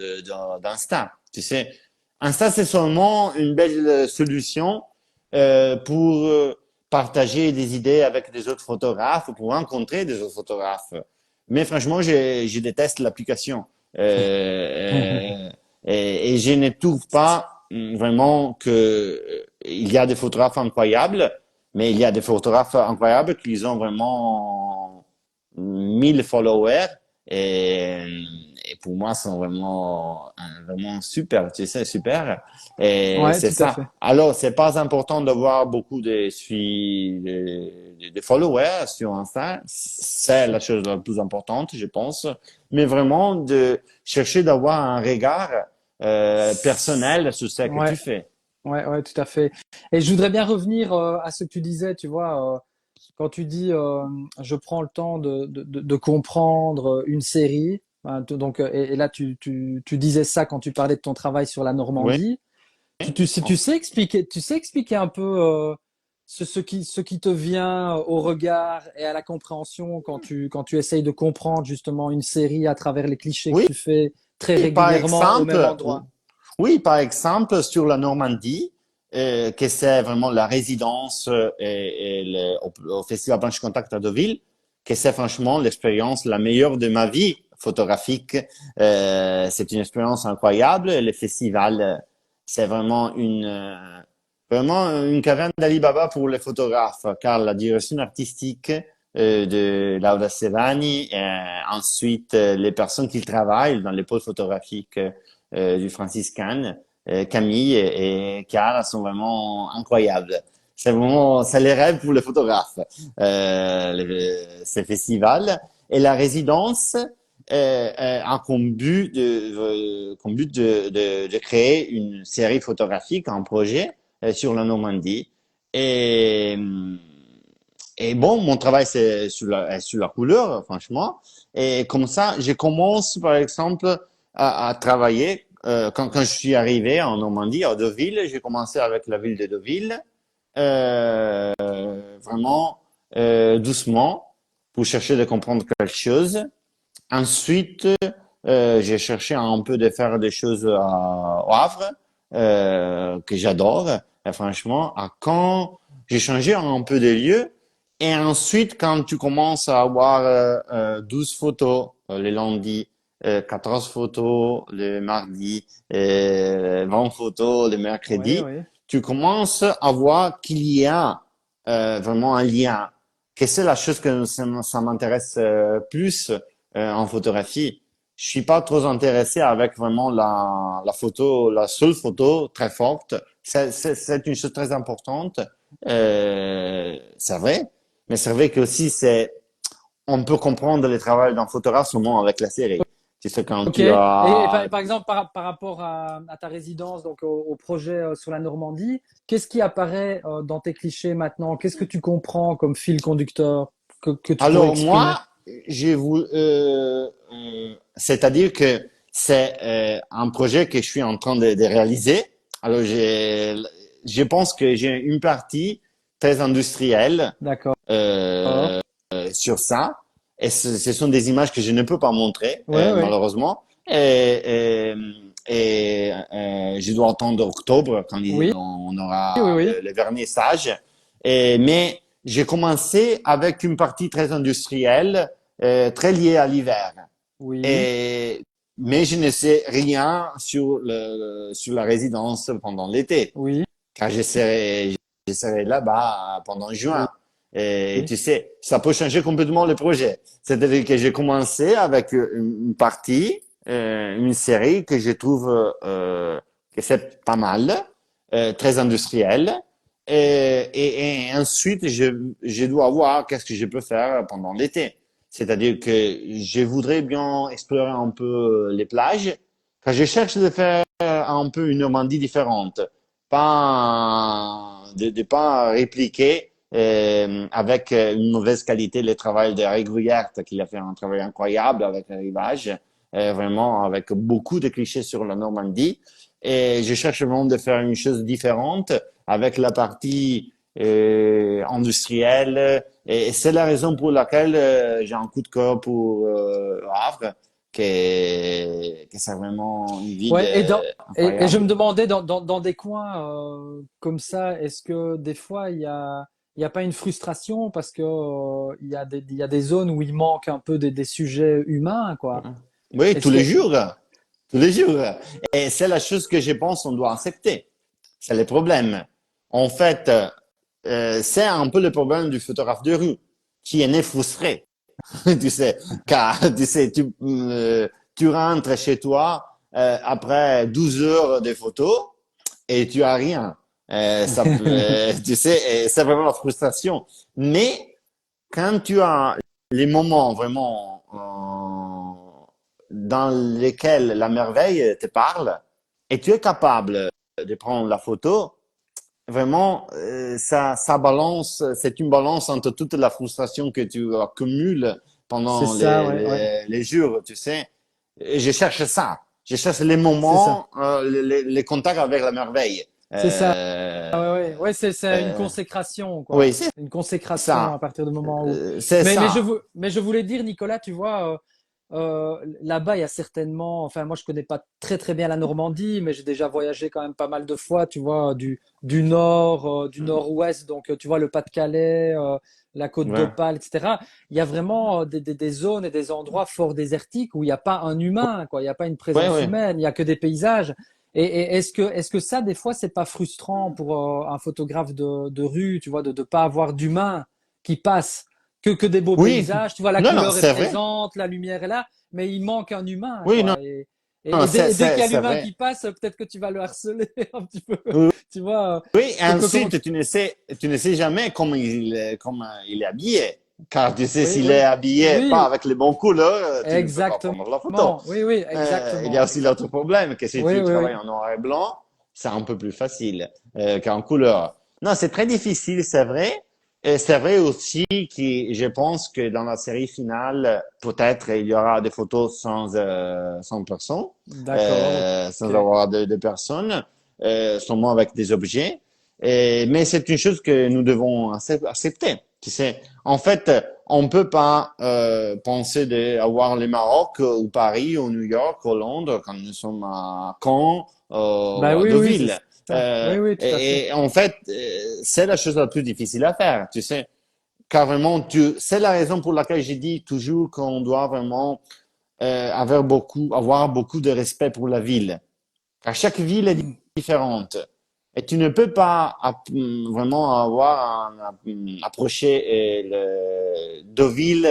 d'Insta. Tu sais, Insta, c'est seulement une belle solution pour partager des idées avec des autres photographes, pour rencontrer des autres photographes. Mais franchement, je déteste l'application. Et je ne trouve pas vraiment que il y a des photographes incroyables, mais il y a des photographes incroyables qui ont vraiment 1000 followers et, et pour moi sont vraiment super, tu sais, super. Et Ouais, c'est tout à ça. fait. Alors, c'est pas important d'avoir beaucoup de followers sur Insta. C'est la chose la plus importante, je pense. Mais vraiment de chercher d'avoir un regard personnel sur ce que tu Ouais, fais. ouais, ouais, tout à fait. Et je voudrais bien revenir à ce que tu disais, tu vois, quand tu dis je prends le temps de comprendre une série, hein, donc, et là tu disais ça quand tu parlais de ton travail sur la Oui. Normandie. Tu sais expliquer un peu ce qui te vient au regard et à la compréhension quand tu essayes de comprendre justement une série à travers les clichés que Oui, tu fais très par régulièrement au même exemple, endroit. oui, par exemple, sur la Normandie, que c'est vraiment la résidence au Festival Blanche Contact à Deauville, que c'est franchement l'expérience la meilleure de ma vie photographique. C'est une expérience incroyable. Le festival, c'est vraiment une caverne d'Ali Baba pour les photographes, car la direction artistique de Laura Serrani, ensuite les personnes qui travaillent dans les pôles photographiques du franciscain, Camille et Chiara sont vraiment incroyables. C'est les rêves pour les photographes, ces festivals. Et la résidence, a comme but de créer une série photographique, un projet sur la Normandie. Et, et bon, mon travail, c'est sur la couleur, franchement. Et comme ça, je commence, par exemple, à travailler. Quand je suis arrivé en Normandie, à Deauville, j'ai commencé avec la ville de Deauville, euh, vraiment doucement, pour chercher de comprendre quelque chose. Ensuite, j'ai cherché un peu de faire des choses au Havre, que j'adore. Et franchement, à Caen, j'ai changé un peu de lieu. Et ensuite, quand tu commences à avoir 12 photos le lundi, 14 photos le mardi, 20 photos le Oui, mercredi, oui. tu commences à voir qu'il y a vraiment un lien. Que c'est la chose que ça m'intéresse plus en photographie. Je suis pas trop intéressé avec vraiment la photo, la seule photo très forte. C'est une chose très importante. C'est vrai, mais c'est vrai que aussi on peut comprendre le travail d'un photographe seulement avec la série. Tu sais, quand Ok. tu Et as, par exemple, par rapport à ta résidence, donc au projet sur la Normandie, qu'est-ce qui apparaît dans tes clichés maintenant? Qu'est-ce que tu comprends comme fil conducteur que tu pourrais alors exprimer? moi, c'est-à-dire que c'est un projet que je suis en train de réaliser. Alors je pense que j'ai une partie très industrielle D'accord. sur ça. Et ce sont des images que je ne peux pas montrer, Ouais, ouais. malheureusement. Je dois attendre octobre quand Oui, on oui, aura oui. le vernissage. Mais j'ai commencé avec une partie très industrielle, très liée à l'hiver. Oui, Et, mais je ne sais rien sur la résidence pendant l'été, oui, car je serai là-bas pendant oui, juin. Et oui. tu sais, ça peut changer complètement le projet. C'est-à-dire que j'ai commencé avec une partie, une série que je trouve que c'est pas mal, très industrielle. Et ensuite, je dois voir qu'est-ce que je peux faire pendant l'été. C'est-à-dire que je voudrais bien explorer un peu les plages, car je cherche de faire un peu une Normandie différente, pas de pas répliquer avec une mauvaise qualité le travail d'Eric Gruyère, qui a fait un travail incroyable avec le rivage, vraiment avec beaucoup de clichés sur la Normandie. Et je cherche vraiment de faire une chose différente avec la partie industrielle. Et c'est la raison pour laquelle j'ai un coup de cœur pour Havre, que c'est vraiment une ville Ouais, et je me incroyable. demandais dans des coins comme ça, est-ce que des fois il y a pas une frustration parce que il y a des zones où il manque un peu des sujets humains, quoi. Oui, tous Est-ce que les jours. Tous les jours. Et c'est la chose que je pense qu'on doit accepter. C'est le problème. En fait, c'est un peu le problème du photographe de rue qui est né frustré. Tu sais, car tu rentres chez toi après 12 heures de photos et tu as rien. Tu sais, et c'est vraiment la frustration. Mais quand tu as les moments vraiment dans lesquels la merveille te parle et tu es capable de prendre la photo, vraiment, ça balance, c'est une balance entre toute la frustration que tu accumules c'est pendant ça, ouais, ouais, les jours, tu sais. Et je cherche ça. Je cherche les c'est ça, moments, les contacts avec la merveille. c'est ça, Euh, ouais, ouais, ouais, c'est une euh, consécration, oui, quoi, c'est une consécration à ça. partir du moment où. C'est ça. Mais je voulais dire, Nicolas, tu vois. Là-bas, il y a certainement, enfin moi je connais pas très bien la Normandie, mais j'ai déjà voyagé quand même pas mal de fois, tu vois, du nord, du nord-ouest, donc tu vois le Pas-de-Calais, la côte Ouais. d'Opale, etc. Il y a vraiment des zones et des endroits fort désertiques où il n'y a pas un humain, quoi, il n'y a pas une Ouais, présence ouais. humaine, il y a que des paysages. Et est-ce que ça, des fois, c'est pas frustrant pour un photographe de rue, tu vois, de pas avoir d'humain qui passe? Que des beaux Oui. paysages, tu vois, la Non, non, couleur est c'est vrai. présente, la lumière est là, mais il manque un humain, Oui, non, quoi. non, Et dès qu'il y a c'est l'humain vrai. qui passe, peut-être que tu vas le harceler un petit peu, Oui, tu vois. oui, et Comment ensuite, tu ne sais jamais comment il est habillé. Car tu sais, Oui, s'il est oui, habillé pas oui, avec les bons couleurs, tu ne peux pas exactement. prendre la photo. Oui, oui, Il y a exactement, aussi l'autre exactement. problème, que si Oui, tu oui, travailles oui. en noir et blanc, c'est un peu plus facile qu'en couleur. Non, c'est très difficile, c'est vrai. Et c'est vrai aussi que je pense que dans la série finale, peut-être il y aura des photos sans personne, D'accord, sans ok. avoir de personnes, seulement avec des objets. Mais c'est une chose que nous devons accepter. Tu sais, en fait, on peut pas penser d'avoir le Maroc ou Paris ou New York ou Londres quand nous sommes à Caen Bah ou à oui, oui, c'est Deauville. ça. Oui, oui, tout à fait. Et en fait, c'est la chose la plus difficile à faire, tu sais. Car vraiment, c'est la raison pour laquelle j'ai dit toujours qu'on doit vraiment avoir beaucoup de respect pour la ville. Car chaque ville est différente. Et tu ne peux pas vraiment approcher Deauville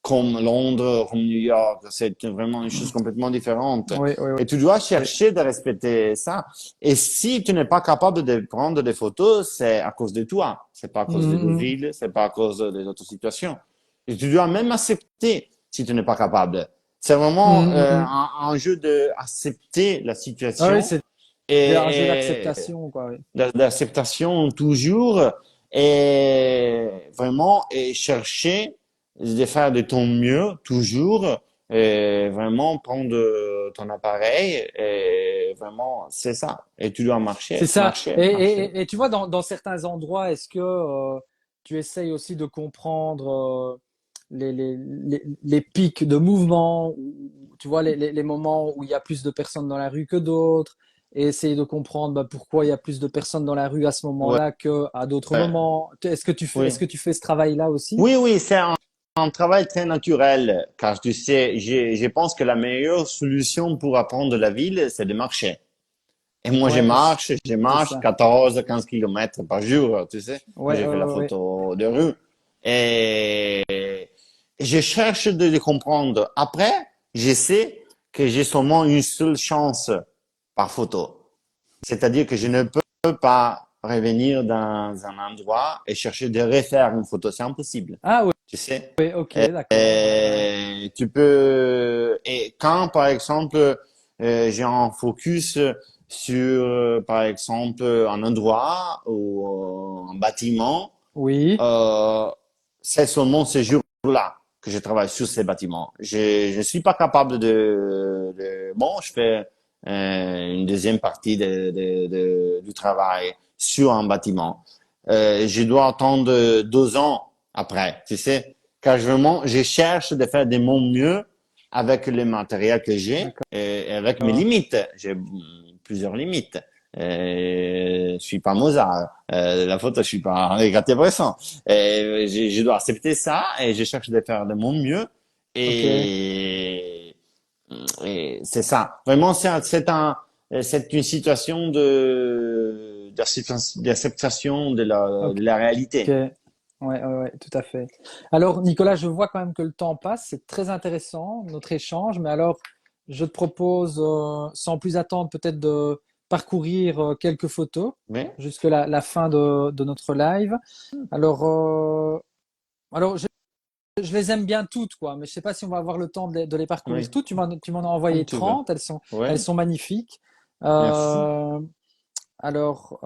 comme Londres, comme New York. C'est vraiment une chose complètement différente. Oui, oui, Et tu dois oui. chercher de respecter ça. Et si tu n'es pas capable de prendre des photos, c'est à cause de toi. C'est pas à cause de Mhm, Deauville, c'est pas à cause des autres situations. Et tu dois même accepter si tu n'es pas capable. C'est vraiment mhm, mhm. un jeu de accepter la Ah oui, situation c'est un jeu et d'acceptation, quoi. Oui. d'acceptation toujours et vraiment et chercher de faire de ton mieux toujours et vraiment prendre ton appareil et vraiment c'est ça et tu dois C'est marcher ça. marcher marcher. Et tu vois, dans certains endroits, est-ce que tu essayes aussi de comprendre les pics de mouvement, ou, tu vois, les moments où il y a plus de personnes dans la rue que d'autres, et essayer de comprendre bah, pourquoi il y a plus de personnes dans la rue à ce Ouais, moment-là qu'à d'autres ouais, moments. Est-ce oui. que tu fais ce travail-là aussi? Oui, c'est un travail très naturel, car tu sais, je pense que la meilleure solution pour apprendre la ville, c'est de marcher. Et moi, Ouais, je c'est marche ça. 14, 15 kilomètres par jour, tu sais. Quand Ouais, j'ai fait la ouais. photo de rue. Et je cherche de les comprendre. Après, je sais que j'ai seulement une seule chance par photo. C'est-à-dire que je ne peux pas revenir dans un endroit et chercher de refaire une photo. C'est impossible. Ah oui, Tu sais? oui, ok, d'accord. Ouais, ouais, ouais. Tu peux, et quand, par exemple, j'ai un focus sur, par exemple, un endroit ou un bâtiment, Oui, euh, c'est seulement ce jour-là que je travaille sur ces bâtiments. Je ne suis pas capable bon, je fais une deuxième partie du travail sur un bâtiment. Je dois attendre 2 ans après, tu sais, car vraiment, je cherche de faire de mon mieux avec le matériel que j'ai et avec mes d'accord. limites. J'ai plusieurs limites. Je suis pas Mozart. La photo, je suis pas Henri Cartier-Bresson. Et je dois accepter ça et je cherche de faire de mon mieux. Ok. Et, et c'est ça. Vraiment, c'est une situation d'acceptation Ok. de la réalité. Ouais, ouais, ouais, tout à fait. Alors, Nicolas, je vois quand même que le temps passe. C'est très intéressant, notre échange. Mais alors, je te propose, sans plus attendre, peut-être de parcourir quelques photos Mais, jusqu'à la fin de notre live. Alors, je les aime bien toutes, quoi. Mais je sais pas si on va avoir le temps de les parcourir oui, toutes. Tu m'en as comme envoyé tu veux. 30. Elles Ouais, sont magnifiques. merci. Euh, alors,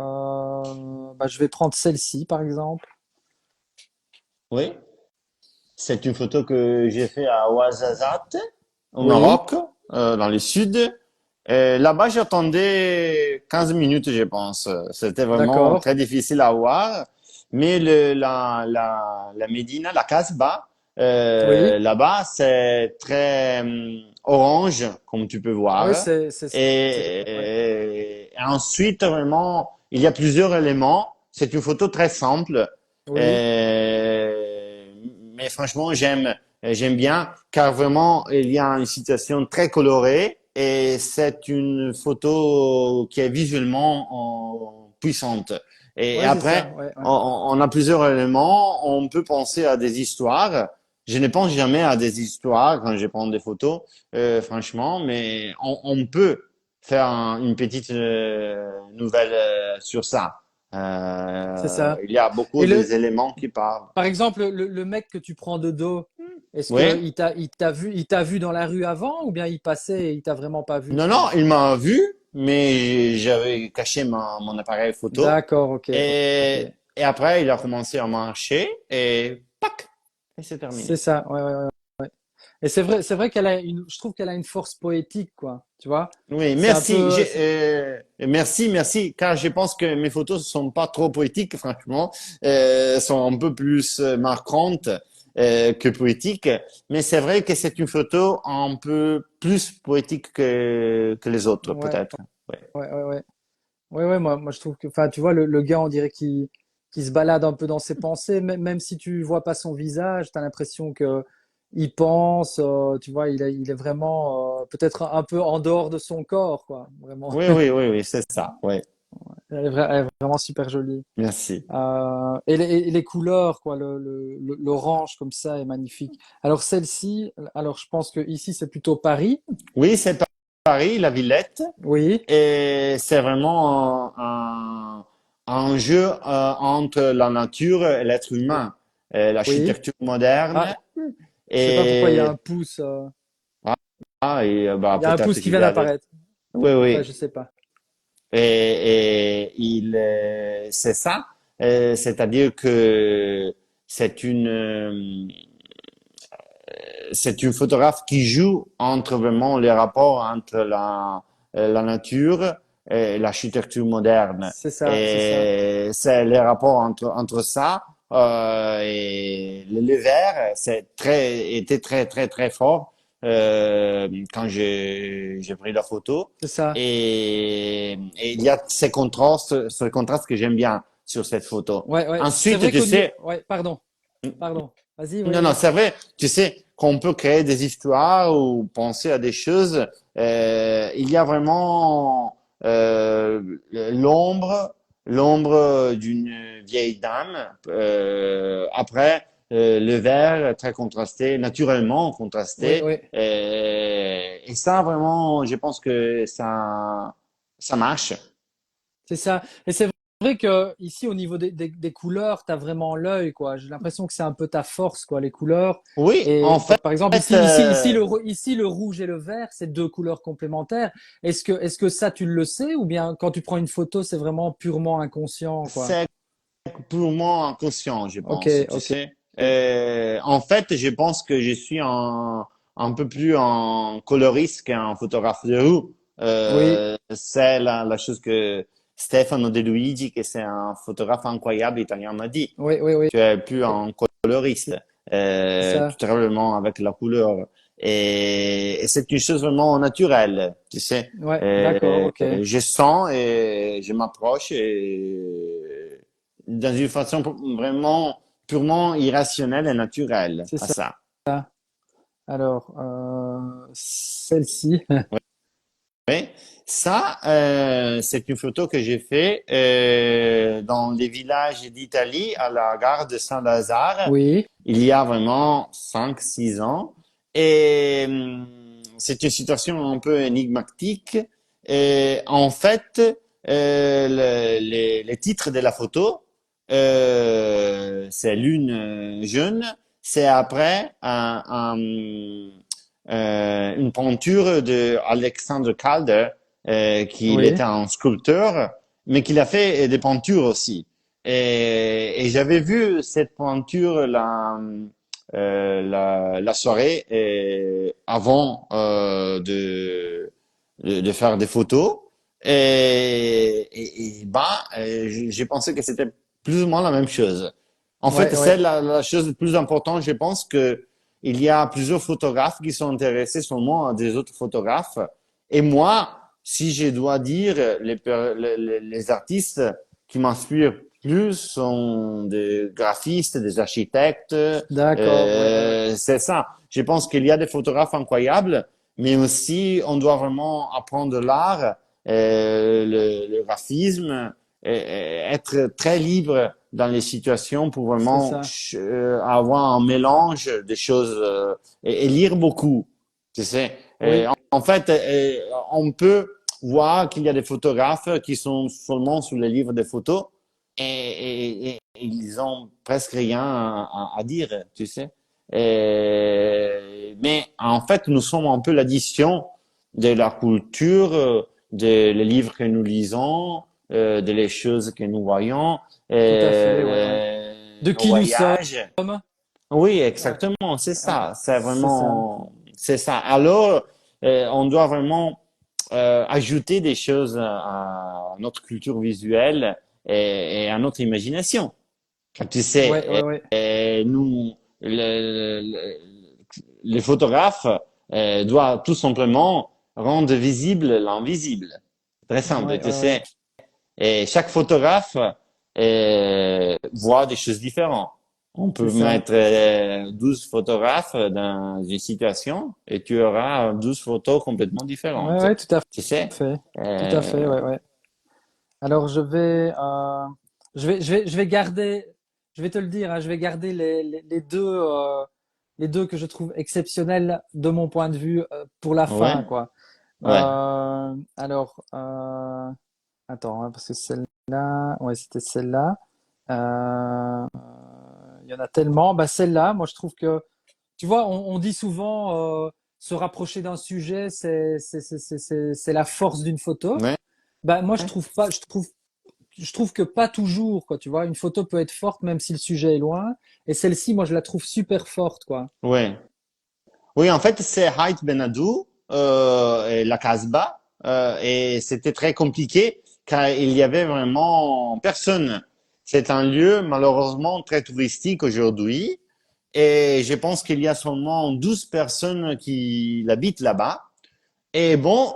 bah, je vais prendre celle-ci, par exemple. Oui, c'est une photo que j'ai fait à Ouarzazate, au Oui, Maroc, dans le sud. Et là-bas, j'attendais 15 minutes, je pense. C'était vraiment d'accord. très difficile à voir. Mais la Médina, la Casbah, Oui. là-bas, c'est très orange, comme tu peux Oui, voir. ouais. Et ensuite, vraiment, il y a plusieurs éléments. C'est une photo très simple. Oui, Mais franchement, j'aime bien, car vraiment, il y a une situation très colorée et c'est une photo qui est visuellement puissante. Et oui, c'est ça. après, Ouais, ouais. on a plusieurs éléments. On peut penser à des histoires. Je ne pense jamais à des histoires quand je prends des photos, franchement, mais on peut faire une petite nouvelle sur ça. C'est ça. Il y a beaucoup Et des éléments qui parlent. par exemple, le mec que tu prends de dos, est-ce que Oui. il t'a vu dans la rue avant ou bien il passait et il t'a vraiment pas vu? Non, non, il m'a vu, mais j'avais caché mon appareil photo. D'accord, ok, ok. Et après, il a commencé à marcher et pac, et c'est C'est terminé. ça, ouais, ouais, ouais. Et c'est vrai je trouve qu'elle a une force poétique, quoi. Tu vois? Oui, C'est un merci. peu, Merci, car je pense que mes photos sont pas trop poétiques, franchement. Sont un peu plus marquantes que poétiques. Mais c'est vrai que c'est une photo un peu plus poétique que les autres, ouais, peut-être. Ouais. ouais, ouais, ouais. Ouais, ouais, moi je trouve que, enfin, tu vois, le gars, on dirait qu'il se balade un peu dans ses pensées, même si tu vois pas son visage, t'as l'impression que il pense, tu vois, il est vraiment peut-être un peu en dehors de son corps, quoi, vraiment. Oui, oui, oui, oui, c'est ça. Ouais. Elle est vraiment super jolie. Merci. Et les couleurs, quoi, l'orange comme ça est magnifique. Alors celle-ci, alors je pense que ici c'est plutôt Paris. Oui, c'est Paris, la Villette. Oui, Et c'est vraiment un jeu entre la nature et l'être humain, oui. l'architecture moderne. Ah, je sais pas pourquoi il y a Et, un pouce. bah, Il y a un peut-être pouce qui qu'il vient y a des... d'apparaître. Oui, Enfin, oui. je sais pas. Et c'est ça. C'est-à-dire que c'est c'est une photographe qui joue entre vraiment les rapports entre la nature et l'architecture moderne. C'est ça, c'est ça, Et c'est les rapports entre ça et le vert, était très, très, très fort quand j'ai pris la photo. c'est ça. Et il y a ce contraste que j'aime bien sur cette photo. Ouais, ouais. C'est Ensuite, vrai tu qu'au niveau, sais, ouais, pardon, pardon. Vas-y, oui, non, non, oui. c'est vrai. Tu sais qu'on peut créer des histoires ou penser à des choses. Il y a vraiment l'ombre d'une vieille dame. Après, le vert très contrasté, naturellement Oui, contrasté. oui. Et ça, vraiment, je pense que ça marche. C'est ça. Et c'est vrai que ici, au niveau des couleurs, t'as vraiment l'œil, quoi. J'ai l'impression que c'est un peu ta force, quoi, les couleurs. Oui, en Et fait, par exemple, ici, le rouge et le vert, c'est deux couleurs complémentaires. Est-ce que ça, tu le sais, ou bien quand tu prends une photo, c'est vraiment purement inconscient, quoi? c'est purement inconscient, je Ok, pense, tu ok. sais. En fait, je pense que je suis un peu plus en coloriste qu'un photographe de rue. Oui, C'est la chose que Stefano De Luigi, qui c'est un photographe incroyable italien, m'a dit. oui, oui, oui. Tu es plus un coloriste, C'est tu ça. travailles vraiment avec la couleur. Et c'est une chose vraiment naturelle, tu sais. Ouais, d'accord, ok. Je sens et je m'approche et dans une façon vraiment purement irrationnelle et naturelle C'est à ça. ça. Alors, celle-ci. Oui. Ça, c'est une photo que j'ai fait dans les villages d'Italie à la gare de Saint-Lazare. Oui, Il y a vraiment 5, 6 ans. Et c'est une situation un peu énigmatique. Et en fait, les titres de la photo, c'est l'une jeune, c'est après une peinture de Alexander Calder, qui oui, était un sculpteur, mais qu'il a fait des peintures aussi. Et j'avais vu cette peinture la soirée avant de faire des photos. J'ai pensé que c'était plus ou moins la même chose. En ouais, fait, c'est ouais, la chose la plus importante. Je pense que il y a plusieurs photographes qui sont intéressés seulement à des autres photographes. Et moi, si je dois dire, les artistes qui m'inspirent plus sont des graphistes, des architectes. d'accord, ouais, ouais, ouais. C'est ça. Je pense qu'il y a des photographes incroyables, mais aussi on doit vraiment apprendre l'art, le graphisme, et être très libre dans les situations pour C'est vraiment ça. avoir un mélange des choses et lire beaucoup. Tu sais, Oui, en fait, on peut voir qu'il y a des photographes qui sont seulement sur les livres de photos, et ils ont presque rien à dire, tu sais. Mais en fait, nous sommes un peu l'addition de la culture, de les livres que nous lisons, de les choses que nous voyons, Tout à fait, ouais, ouais. De nos qui nous sommes. voyages. Oui, Ouais, exactement, c'est ouais, ça, c'est c'est ça. vraiment, c'est ça. Alors, on doit vraiment ajouter des choses à notre culture visuelle et à notre imagination. Tu Ouais, ouais, sais, ouais. nous, les photographes doivent tout simplement rendre visible l'invisible. Très simple, Ouais, tu ouais, ouais. sais. Et chaque photographe voit des choses différentes. On C'est peut ça. mettre 12 photographes dans une situation et tu auras 12 photos complètement Ouais, différentes. ouais, tout à Tu sais? fait. Tout à fait, Euh, ouais, ouais. Alors je vais garder, je vais te le dire, hein, je vais garder les deux que je trouve exceptionnels de mon point de vue pour la fin, ouais, quoi. ouais, Alors, attends, hein, parce que celle-là, ouais, c'était celle-là. Il y en a tellement. Bah celle-là, moi je trouve que, tu vois, on dit souvent se rapprocher d'un sujet, c'est la force d'une photo. ouais, Bah moi je trouve pas, je trouve que pas toujours, quoi, tu vois. Une photo peut être forte même si le sujet est loin. Et celle-ci, moi je la trouve super forte, quoi. ouais. Oui, en fait, c'est Haït Benadou, et la Casbah, et c'était très compliqué car il y avait vraiment personne. C'est un lieu malheureusement très touristique aujourd'hui, et je pense qu'il y a seulement 12 personnes qui habitent là-bas. Et bon,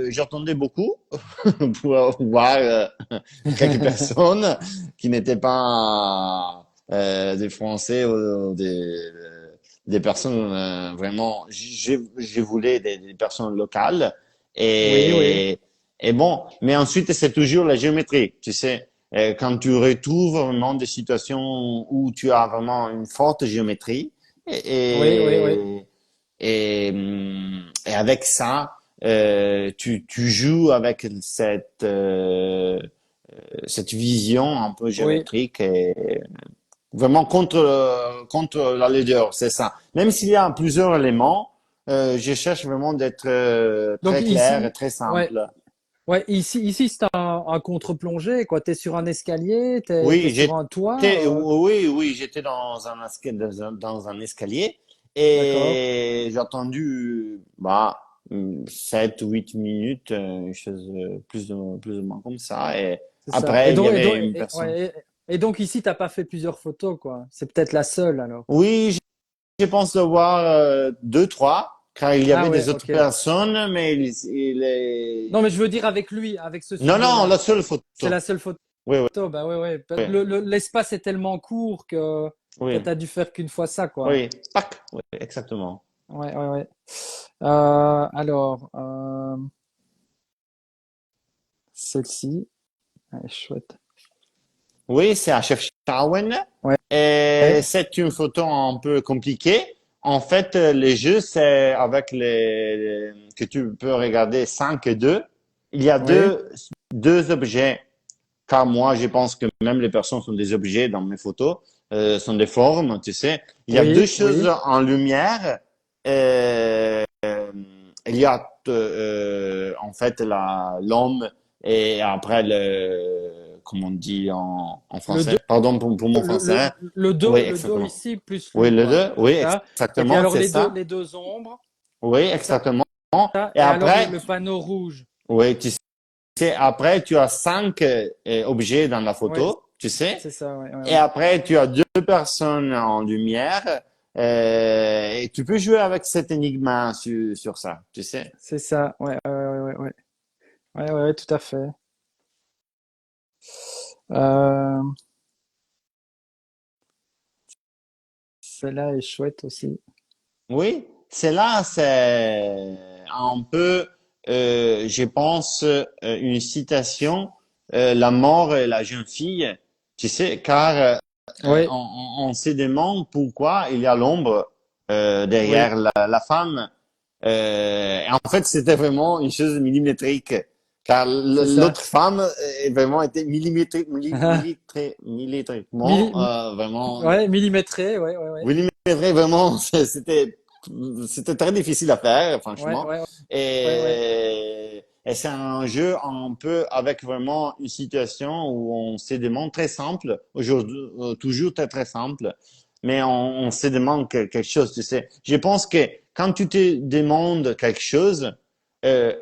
j'entendais beaucoup pour voir quelques personnes qui n'étaient pas des Français ou des personnes vraiment. Je voulais des personnes locales Oui, oui, et bon, mais ensuite c'est toujours la géométrie, tu sais. Quand tu retrouves vraiment des situations où tu as vraiment une forte géométrie oui, oui, oui, et avec ça, tu joues avec cette vision un peu oui. géométrique et vraiment contre la laideur, c'est ça. Même s'il y a plusieurs éléments, je cherche vraiment d'être Donc très clair et ici, très ouais, simple. ouais, ici c'est un contre-plongée, quoi. T'es sur un escalier, t'es Oui, sur un toit, oui, j'étais dans un escalier d'accord, et j'ai attendu, 7 ou 8 minutes, chose, plus ou moins comme ça. Et c'est ça. après, il y avait une personne. Ouais, et donc ici t'as pas fait plusieurs photos, quoi. C'est peut-être la seule alors. Oui, je pense avoir deux, trois, car il y Ah avait des ouais, autres ok. personnes, mais Non, mais je veux dire avec lui, avec ce Non, non, sujet-là. la seule C'est photo. la seule photo. Oui, oui, Bah ouais, ouais. oui, L'espace est tellement court que oui, t'as dû faire qu'une fois ça, quoi. oui, tac, oui, exactement. Ouais, ouais, ouais. Alors, celle-ci, elle est chouette. Oui, c'est à Chefchaouen. Ouais, Et c'est une photo un peu compliquée. En fait, les jeux, c'est avec que tu peux regarder 5 et 2. Il y a oui, deux objets, car moi, je pense que même les personnes sont des objets dans mes photos, sont des formes, tu sais. Il y a deux oui, choses oui. en lumière. Il y a en fait l'homme et après comment on dit en Le dos, français? Pardon pour mon français. Oui, le dos exactement. ici plus Oui, lui, le quoi. deux. C'est Oui, ça. Et puis exactement, alors c'est ça. les deux ombres, Oui, c'est ça. exactement. Et Et alors après, le panneau rouge. oui, tu sais, après tu as 5 objets dans la Ouais, photo, tu sais. c'est ça. Ouais, ouais, Et ouais. après tu as deux personnes en lumière. Et tu peux jouer avec cet énigme sur ça, tu sais. C'est ça. Ouais, ouais, ouais, ouais, ouais. Ouais, ouais, ouais, tout à fait. Euh, celle-là est chouette aussi. Oui, c'est là, c'est un peu, je pense, une citation, la mort et la jeune fille, tu sais, car Oui, on se demande pourquoi il y a l'ombre oui, derrière la femme. En fait, c'était vraiment une chose millimétrique. car c'est ça. l'autre femme est vraiment été millimétriquement, Milli- vraiment, ouais, millimétré, ouais, ouais, ouais. millimétré, vraiment, c'était très difficile à faire, Ouais, franchement. ouais, ouais, ouais. Et c'est un jeu un peu avec vraiment une situation où on se demande très simple, aujourd'hui, toujours très très simple, mais on se demande quelque chose, tu sais. Je pense que quand tu te demandes quelque chose,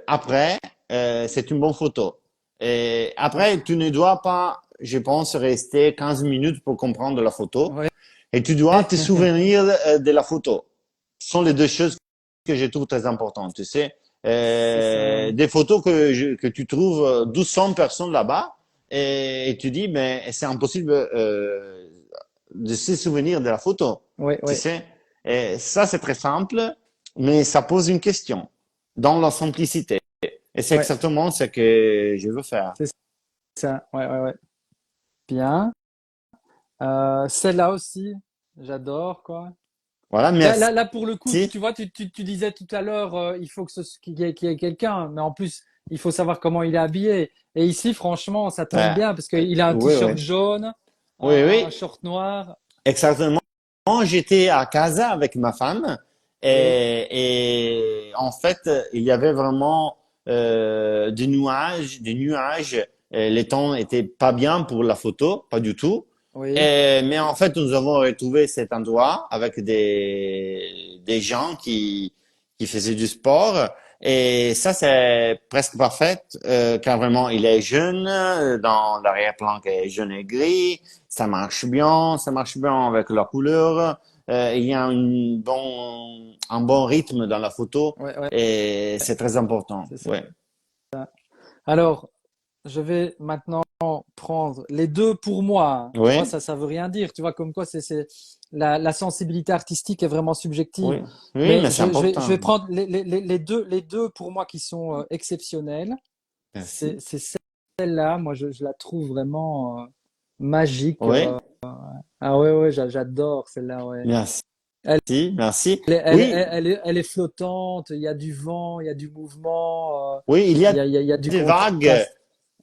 après, c'est une bonne photo. Et Ouais, après, tu ne dois pas, je pense, rester 15 minutes pour comprendre la photo. ouais. Et tu dois te souvenir de la photo. Ce sont les deux choses que je trouve très importantes, tu sais. C'est ça, ouais. Des photos que tu trouves 1200 personnes là-bas et tu dis, mais c'est impossible de se souvenir de la photo, Ouais, tu ouais, sais. Et ça, c'est très simple, mais ça pose une question dans la simplicité. Et c'est ouais. exactement ce que je veux faire. C'est ça. Ouais, ouais, ouais. Bien. Celle-là aussi, j'adore, quoi. Voilà, Là, merci. là, là, pour le coup, tu vois, tu disais tout à l'heure, il faut qu'il y ait quelqu'un, mais en plus, il faut savoir comment il est habillé. Et ici, franchement, ça tombe Euh, bien parce qu'il a un oui, oui. t-shirt jaune, Oui, un oui. short noir. Exactement. J'étais à Casa avec ma femme Oui, et en fait, il y avait vraiment des nuages, des nuages. Les temps étaient pas bien pour la photo, pas du tout. oui, Mais en fait, nous avons retrouvé cet endroit avec des gens qui faisaient du sport. Et ça, c'est presque parfait, car vraiment, il est jeune, dans l'arrière-plan qui est jaune et gris. Ça marche bien avec la couleur. Il y a un bon rythme dans la photo ouais, ouais, et c'est très important. c'est ça. Ouais. Alors, je vais maintenant prendre les deux pour moi, hein. Tu vois, Oui, ça veut rien dire. Tu vois, comme quoi la sensibilité artistique est vraiment subjective. oui, oui, Mais mais c'est je vais important. prendre les deux pour moi qui sont exceptionnels. Merci. C'est celle-là, moi je la trouve vraiment magique. Oui, Ah ouais, ouais, j'adore celle-là, ouais. merci, Elle, merci. Oui, elle est flottante, il y a du vent, il y a du mouvement, oui, il y a il y a du des vagues. contraste.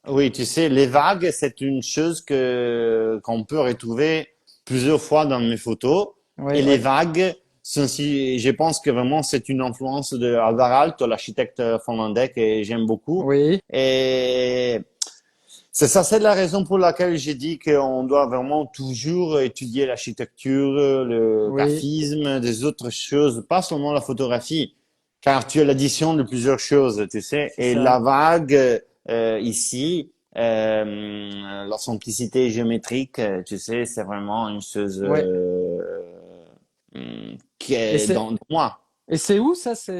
Oui, tu sais, les vagues, c'est une chose que qu'on peut retrouver plusieurs fois dans mes photos. Et Ouais, les ouais. vagues, sont si, je pense que vraiment c'est une influence de Alvar Aalto, l'architecte finlandais que j'aime beaucoup. Oui, Et c'est ça, c'est la raison pour laquelle j'ai dit qu'on doit vraiment toujours étudier l'architecture, le oui, graphisme, des autres choses, pas seulement la photographie, car tu as l'addition de plusieurs choses, tu sais. c'est Et la ça. vague ici, la simplicité géométrique, tu sais, c'est vraiment une chose Ouais. qui Et est c'est dans moi. et c'est où ça? C'est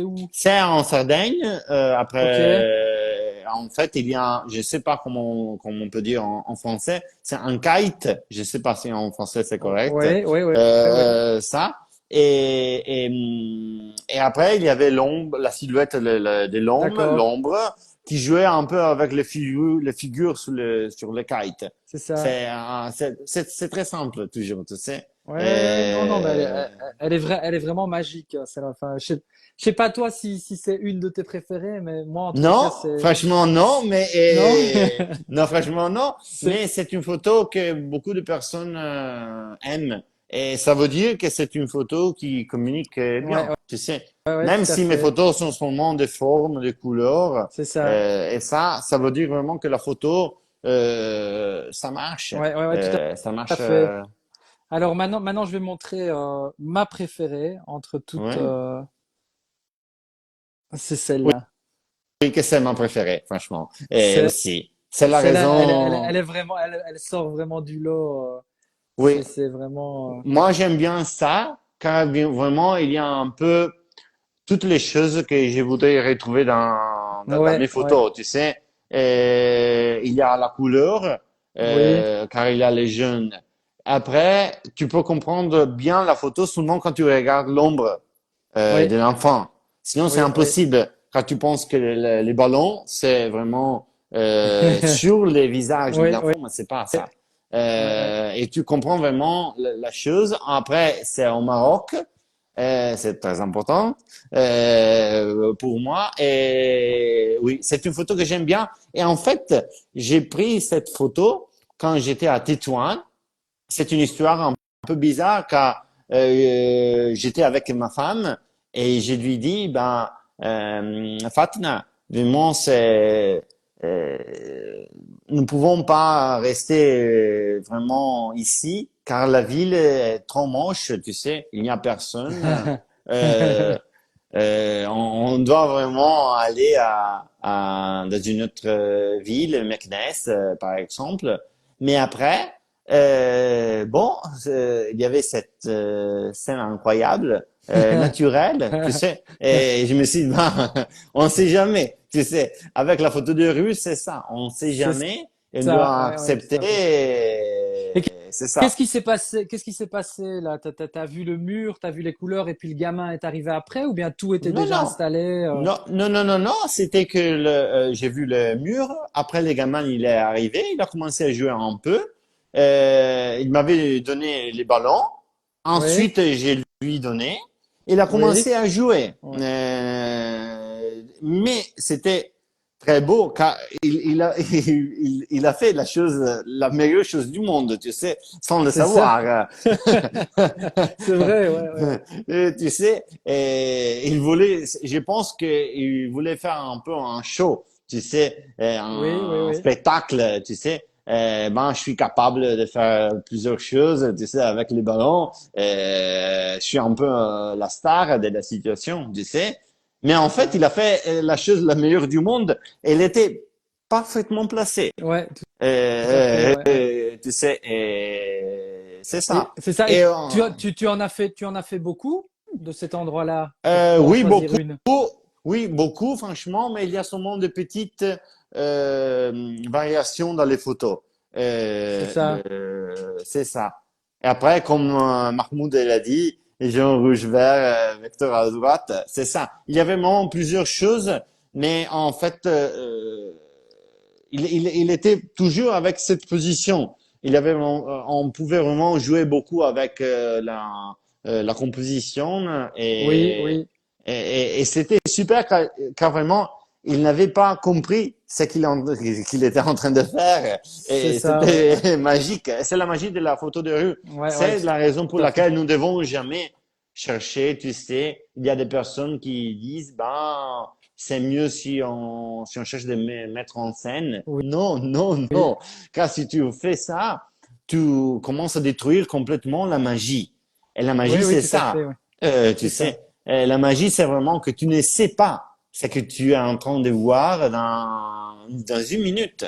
où? C'est en Sardaigne. Ok. En fait, il y a, je sais pas comment on peut dire en français, c'est un kite. Je sais pas si en français c'est correct. Ouais, ouais, ouais, ouais. Ça. Et après, il y avait l'ombre, la silhouette de D'accord. l'ombre, qui jouait un peu avec les figures sur le kite. C'est ça. C'est très simple toujours, tu sais. Ouais, ouais, non, non, mais Euh, elle est vraiment magique, celle-là. Enfin, je sais pas toi si c'est une de tes préférées, mais moi, en tout cas, Non, franchement non, non? non, franchement non, C'est, mais c'est une photo que beaucoup de personnes aiment et ça veut dire que c'est une photo qui communique ouais, bien, ouais, tu sais. ouais, Même tout à si mes fait. photos sont seulement des formes, des couleurs, C'est ça. et ça veut dire vraiment que la photo, ça marche, Ouais, ouais, ouais, tout ça à marche, fait. Alors maintenant, je vais montrer ma préférée entre toutes. ouais. C'est Oui, celle-là. oui, que c'est ma préférée, franchement, et C'est, aussi. C'est la Celle-là, raison, elle est vraiment, elle sort vraiment du lot. oui. C'est vraiment. Moi, j'aime bien ça, car vraiment, il y a un peu toutes les choses que je voudrais retrouver dans Ouais, mes ouais, photos, tu sais. Il y a la couleur, oui, car il y a les jeunes. Après, tu peux comprendre bien la photo seulement quand tu regardes l'ombre oui, de l'enfant. Sinon, c'est oui, oui. impossible. Quand tu penses que les ballons, c'est vraiment sur les visages de Oui, oui, l'enfant, mais c'est pas ça. ouais, ouais. Et tu comprends vraiment la chose. Après, c'est au Maroc. C'est très important pour moi. Et oui, c'est une photo que j'aime bien. Et en fait, j'ai pris cette photo quand j'étais à Tétouan. C'est une histoire un peu bizarre car j'étais avec ma femme et je lui dis, ben, Fatna, vraiment, nous ne pouvons pas rester vraiment ici car la ville est trop moche, tu sais, il n'y a personne. Euh, on doit vraiment aller dans une autre ville, Meknès, par exemple. Mais après, bon, il y avait cette scène incroyable, naturelle, tu sais. Et je me suis dit, ben, on sait jamais, tu sais. Avec la photo de rue, c'est ça. On sait C'est jamais. Et on ça, doit ouais, ouais, tout accepter. à fait. Et C'est qu'est-ce ça. qui s'est passé? Qu'est-ce qui s'est passé là? T'as vu le mur, t'as vu les couleurs et puis le gamin est arrivé après ou bien tout était Non, déjà non. installé? Non. C'était que j'ai vu le mur. Après, le gamin, il est arrivé. Il a commencé à jouer un peu. Il m'avait donné les ballons. Oui, Ensuite, j'ai lui donné. Il a oui, commencé à jouer. ouais. Mais c'était très beau car il a fait la meilleure chose du monde, tu sais, sans le C'est ça. savoir. C'est vrai, ouais, ouais, ouais. Tu sais, et je pense qu'il voulait faire un peu un show, tu sais, Oui, oui, un oui. spectacle, tu sais. Ben, je suis capable de faire plusieurs choses, tu sais, avec les ballons. Je suis un peu la star de la situation, tu sais. Mais en fait, Ouais, il a fait la chose la meilleure du monde. Elle était parfaitement placée. ouais, tout à fait, ouais, ouais. Tu sais, et c'est Et ça. c'est ça. Et Et tu en as fait beaucoup de cet endroit-là pour en oui, choisir beaucoup. une. Oui, beaucoup, franchement, mais il y a seulement de petites variations dans les photos. C'est ça. C'est ça. Et après, comme Mahmoud l'a dit, les gens rouge-vert, vecteur à droite, c'est ça. Il y avait vraiment plusieurs choses, mais en fait, il était toujours avec cette position. On pouvait vraiment jouer beaucoup avec la composition Oui, oui, et c'était super car vraiment il n'avait pas compris ce qu'il était en train de faire c'est et ça, ouais, ouais. c'était magique. C'est la magie de la photo de rue. Ouais, ouais, C'est la raison pour tout à fait. laquelle nous devons jamais chercher, tu sais. Il y a des personnes qui disent, ben, c'est mieux si on cherche de mettre en scène. Oui, Non, non, oui, non. Car si tu fais ça, tu commences à détruire complètement la magie. Et la magie, oui, oui, c'est tout à ça. fait, ouais. Tu C'est ça. sais, la magie, c'est vraiment que tu ne sais pas ce que tu es en train de voir dans une minute.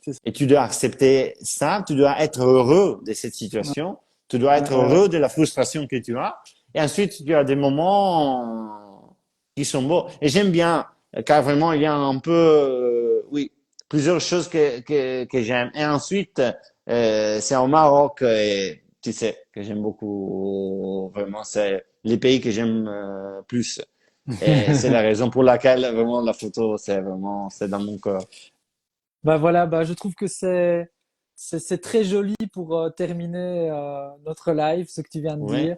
C'est ça. Et tu dois accepter ça, tu dois être heureux de cette Ouais, situation, tu dois ouais, être ouais, ouais. heureux de la frustration que tu as. Et ensuite, tu as des moments qui sont beaux. Et j'aime bien, car vraiment, il y a un peu, oui, plusieurs choses que j'aime. Et ensuite, c'est au Maroc, et tu sais, que j'aime beaucoup. Vraiment, c'est les pays que j'aime plus. Et c'est la raison pour laquelle vraiment la photo, c'est dans mon cœur. Bah voilà, bah je trouve que c'est très joli pour terminer notre live, ce que tu viens de Oui. dire.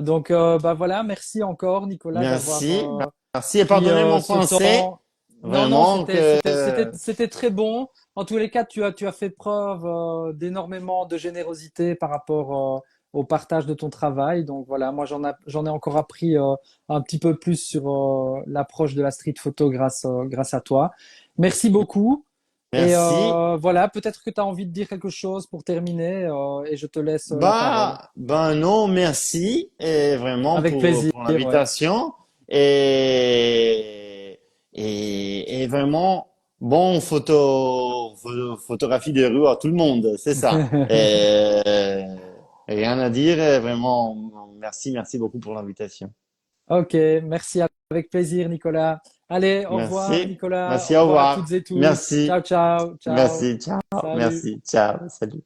Donc bah voilà, merci encore Nicolas d'avoir Merci, merci et pris pardonnez mon ce français. temps. Non, non, Vraiment que c'était très bon. En tous les cas, tu as fait preuve d'énormément de générosité par rapport au partage de ton travail. Donc voilà, moi j'en ai encore appris un petit peu plus sur l'approche de la street photo grâce à toi. Merci beaucoup. Et merci. voilà, peut-être que tu as envie de dire quelque chose pour terminer et je te laisse la parole. Ben non, merci et vraiment Avec plaisir, pour ouais. l'invitation et vraiment bon photographie de rue à tout le monde, c'est ça. Rien à dire, vraiment merci beaucoup pour l'invitation. Ok, merci, avec plaisir, Nicolas. Allez, au revoir, Merci, Nicolas. merci, Au au revoir à toutes revoir. et tous. Ciao, Merci, ciao, ciao. merci, ciao, Salut. merci, ciao, salut.